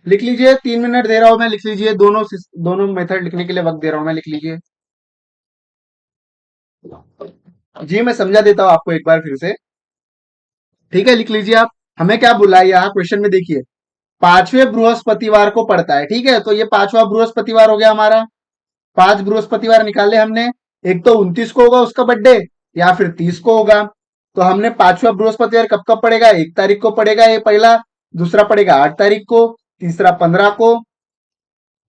लिख लीजिए, 3 मिनट दे रहा हूं मैं, लिख लीजिए। दोनों दोनों मेथड लिखने के लिए वक्त दे रहा हूं मैं, लिख लीजिए। जी, मैं समझा देता हूं आपको एक बार फिर से। ठीक है, लिख लीजिए आप। हमें क्या बोला है यहाँ क्वेश्चन में? देखिए, 5वें बृहस्पतिवार को पड़ता है, ठीक है। तो ये 5वां बृहस्पतिवार हो गया हमारा। 5 बृहस्पतिवार निकाले हमने। एक तो 29 को होगा उसका बर्थडे, या फिर 30 को होगा। तो हमने 5वां बृहस्पतिवार कब कब पड़ेगा? 1 तारीख को पड़ेगा ये पहला। दूसरा पड़ेगा 8 तारीख को। तीसरा 15 को,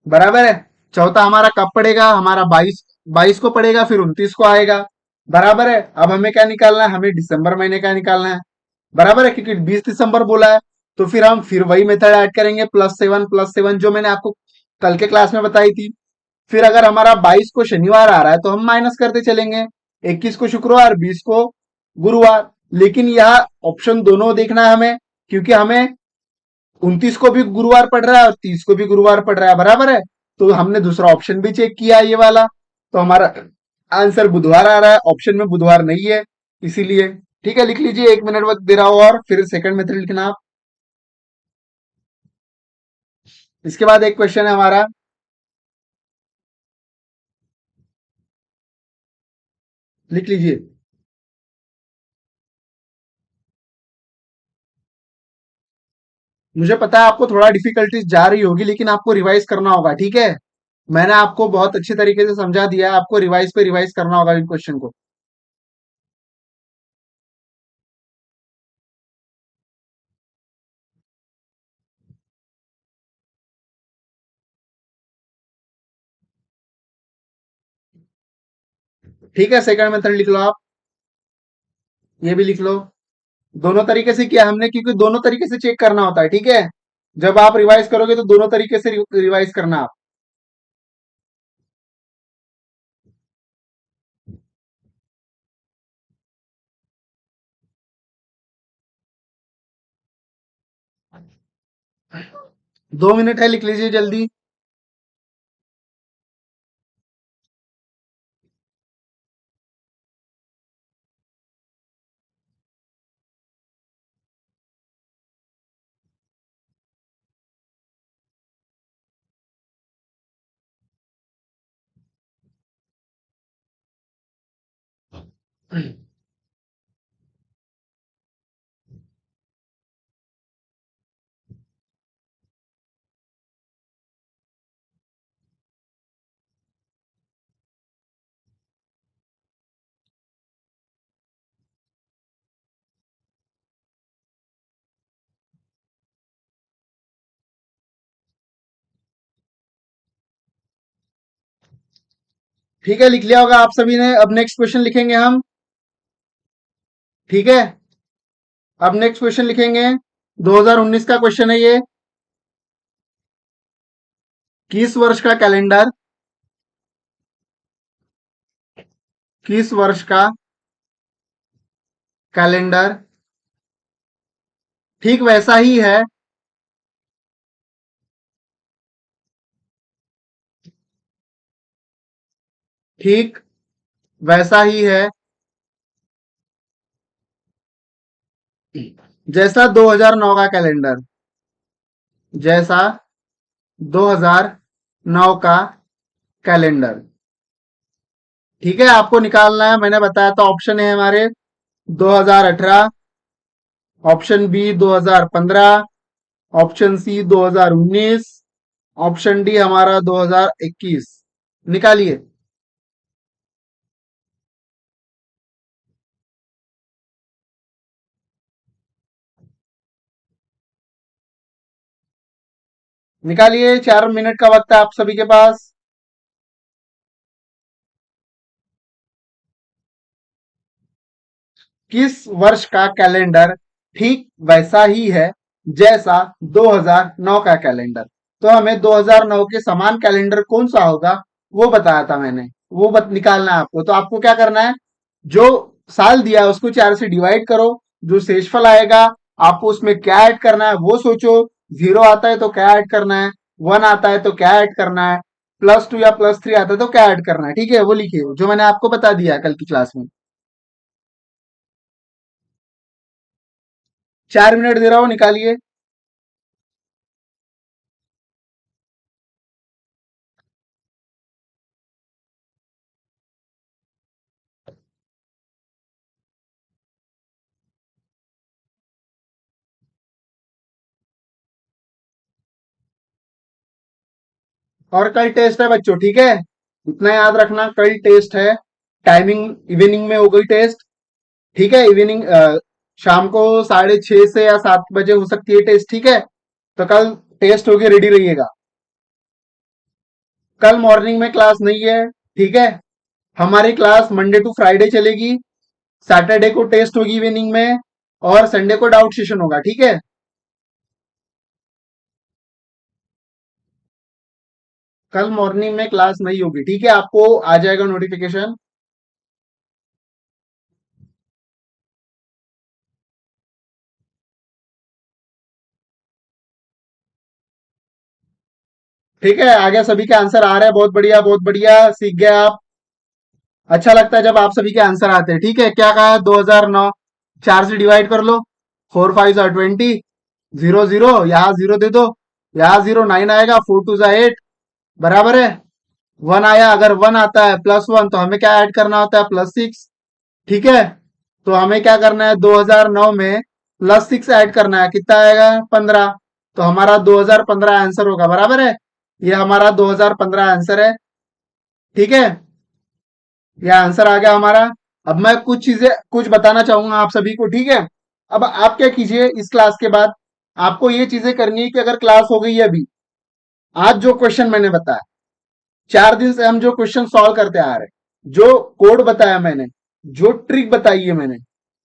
बराबर है। चौथा हमारा कब पड़ेगा? हमारा 22 को पड़ेगा, फिर 29 को आएगा, बराबर है। अब हमें क्या निकालना है? हमें दिसंबर महीने का निकालना है, बराबर है, क्योंकि 20 दिसंबर बोला है। तो फिर हम फिर वही मेथड ऐड करेंगे, +7 जो मैंने आपको कल के क्लास में बताई थी। फिर अगर हमारा 22 को शनिवार आ रहा है, तो हम माइनस करते चलेंगे। 21 को शुक्रवार, 20 को गुरुवार। लेकिन यह ऑप्शन दोनों देखना है हमें, क्योंकि हमें 29 को भी गुरुवार पड़ रहा है और 30 को भी गुरुवार पड़ रहा है, बराबर है। तो हमने दूसरा ऑप्शन भी चेक किया, ये वाला। तो हमारा आंसर बुधवार आ रहा है, ऑप्शन में बुधवार नहीं है, इसीलिए। ठीक है, लिख लीजिए। 1 मिनट वक्त दे रहा हूं, और फिर सेकंड मेथड लिखना आप। इसके बाद एक क्वेश्चन है हमारा, लिख लीजिए। मुझे पता है आपको थोड़ा डिफिकल्टीज जा रही होगी, लेकिन आपको रिवाइज करना होगा, ठीक है। मैंने आपको बहुत अच्छी तरीके से समझा दिया है, आपको रिवाइज पे रिवाइज करना होगा इन क्वेश्चन को। ठीक है, सेकंड मेथड लिख लो आप। ये भी लिख लो। दोनों तरीके से किया हमने, क्योंकि दोनों तरीके से चेक करना होता है, ठीक है। जब आप रिवाइज करोगे तो दोनों तरीके से रिवाइज करना आप। दो मिनट है, लिख लीजिए जल्दी। ठीक है, लिख लिया होगा आप सभी ने। अब नेक्स्ट क्वेश्चन लिखेंगे हम। ठीक है, अब नेक्स्ट क्वेश्चन लिखेंगे। 2019 का क्वेश्चन है ये। किस वर्ष का कैलेंडर, किस वर्ष का कैलेंडर ठीक वैसा ही है, ठीक वैसा ही है जैसा 2009 का कैलेंडर, जैसा 2009 का कैलेंडर। ठीक है, आपको निकालना है, मैंने बताया था ऑप्शन है हमारे 2018, option B 2015, option C 2019, option D हमारा 2021। निकालिए। निकालिए, 4 मिनट का वक्त है आप सभी के पास। किस वर्ष का कैलेंडर ठीक वैसा ही है जैसा 2009 का कैलेंडर। तो हमें 2009 के समान कैलेंडर कौन सा होगा वो बताया था मैंने, निकालना है आपको। तो आपको क्या करना है, जो साल दिया है उसको 4 से डिवाइड करो, जो शेषफल आएगा आपको उसमें क्या ऐड करना है वो सोचो। 0 आता है तो क्या ऐड करना है, 1 आता है तो क्या ऐड करना है, +2 या +3 आता है तो क्या ऐड करना है। ठीक है, वो लिखिए जो मैंने आपको बता दिया है कल की क्लास में। 4 मिनट दे रहा हूं, निकालिए। और कल टेस्ट है बच्चों, ठीक है, इतना याद रखना, कल टेस्ट है। टाइमिंग इवनिंग में हो गई टेस्ट। ठीक है, इवनिंग शाम को 6:30 से या 7 बजे हो सकती है टेस्ट। ठीक है, तो कल टेस्ट होगी, रेडी रहिएगा। कल मॉर्निंग में क्लास नहीं है। ठीक है, हमारी क्लास मंडे टू फ्राइडे चलेगी। सैटरडे को टेस्ट होगी इवनिंग में, और संडे को डाउट सेशन होगा। ठीक है, कल मॉर्निंग में क्लास नहीं होगी। ठीक है, आपको आ जाएगा नोटिफिकेशन। ठीक है, आगे सभी के आंसर आ रहे हैं, बहुत बढ़िया बहुत बढ़िया, सीख गए आप। अच्छा लगता है जब आप सभी के आंसर आते हैं। ठीक है, क्या कहा है, 2009, 4 से डिवाइड कर लो, 4 5 जा 20, 0 0 यहाँ 0 दे दो, यहाँ 0, 9 आएगा, 4 2 जा 8, बराबर है। 1 आया, अगर 1 आता है +1 तो हमें क्या ऐड करना होता है, +6। ठीक है, तो हमें क्या करना है, 2009 में +6 ऐड करना है, कितना आएगा, 15। तो हमारा 2015 आंसर होगा, बराबर है। ये हमारा 2015 आंसर है। ठीक है, ये आंसर आ गया हमारा। अब मैं कुछ चीजें कुछ बताना चाहूंगा आप सभी को। ठीक है, अब आप क्या कीजिए, इस क्लास के बाद आपको ये चीजें करनी है कि अगर क्लास हो गई है अभी, आज जो क्वेश्चन मैंने बताया, 4 दिन से हम जो क्वेश्चन सॉल्व करते आ रहे हैं, जो कोड बताया मैंने, जो ट्रिक बताई है मैंने,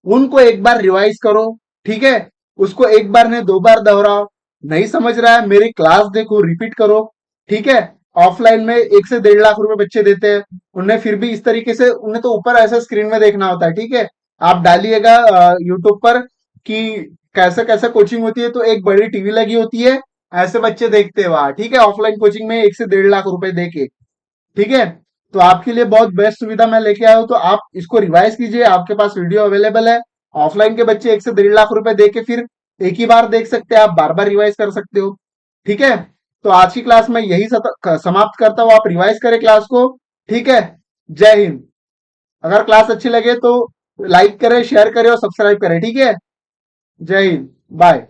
उनको एक बार रिवाइज करो। ठीक है, उसको एक बार ने 2 बार दोहराओ। नहीं समझ रहा है, मेरी क्लास देखो, रिपीट करो। ठीक है, ऑफलाइन में 1 से 1.5 लाख रुपए बच्चे देते हैं, उन्हें फिर भी इस तरीके से, उन्हें तो ऊपर ऐसे स्क्रीन में देखना होता है। ठीक है, आप डालिएगा यूट्यूब पर कि कैसे कैसे कोचिंग होती है, तो एक बड़ी टीवी लगी होती है, ऐसे बच्चे देखते हैं वहां। ठीक है, ऑफलाइन कोचिंग में 1 से 1.5 लाख रुपए देके। ठीक है, तो आपके लिए बहुत बेस्ट सुविधा मैं लेके आया हूं, तो आप इसको रिवाइज कीजिए, आपके पास वीडियो अवेलेबल है। ऑफलाइन के बच्चे 1 से 1.5 लाख रुपए देके फिर एक ही बार देख सकते हैं, आप बार बार रिवाइज कर सकते हो। ठीक है, तो आज की क्लास में यही समाप्त करता हूं, आप रिवाइज करें क्लास को। ठीक है, जय हिंद। अगर क्लास अच्छी लगे तो लाइक करें, शेयर करें और सब्सक्राइब करें, ठीक है। जय हिंद, बाय।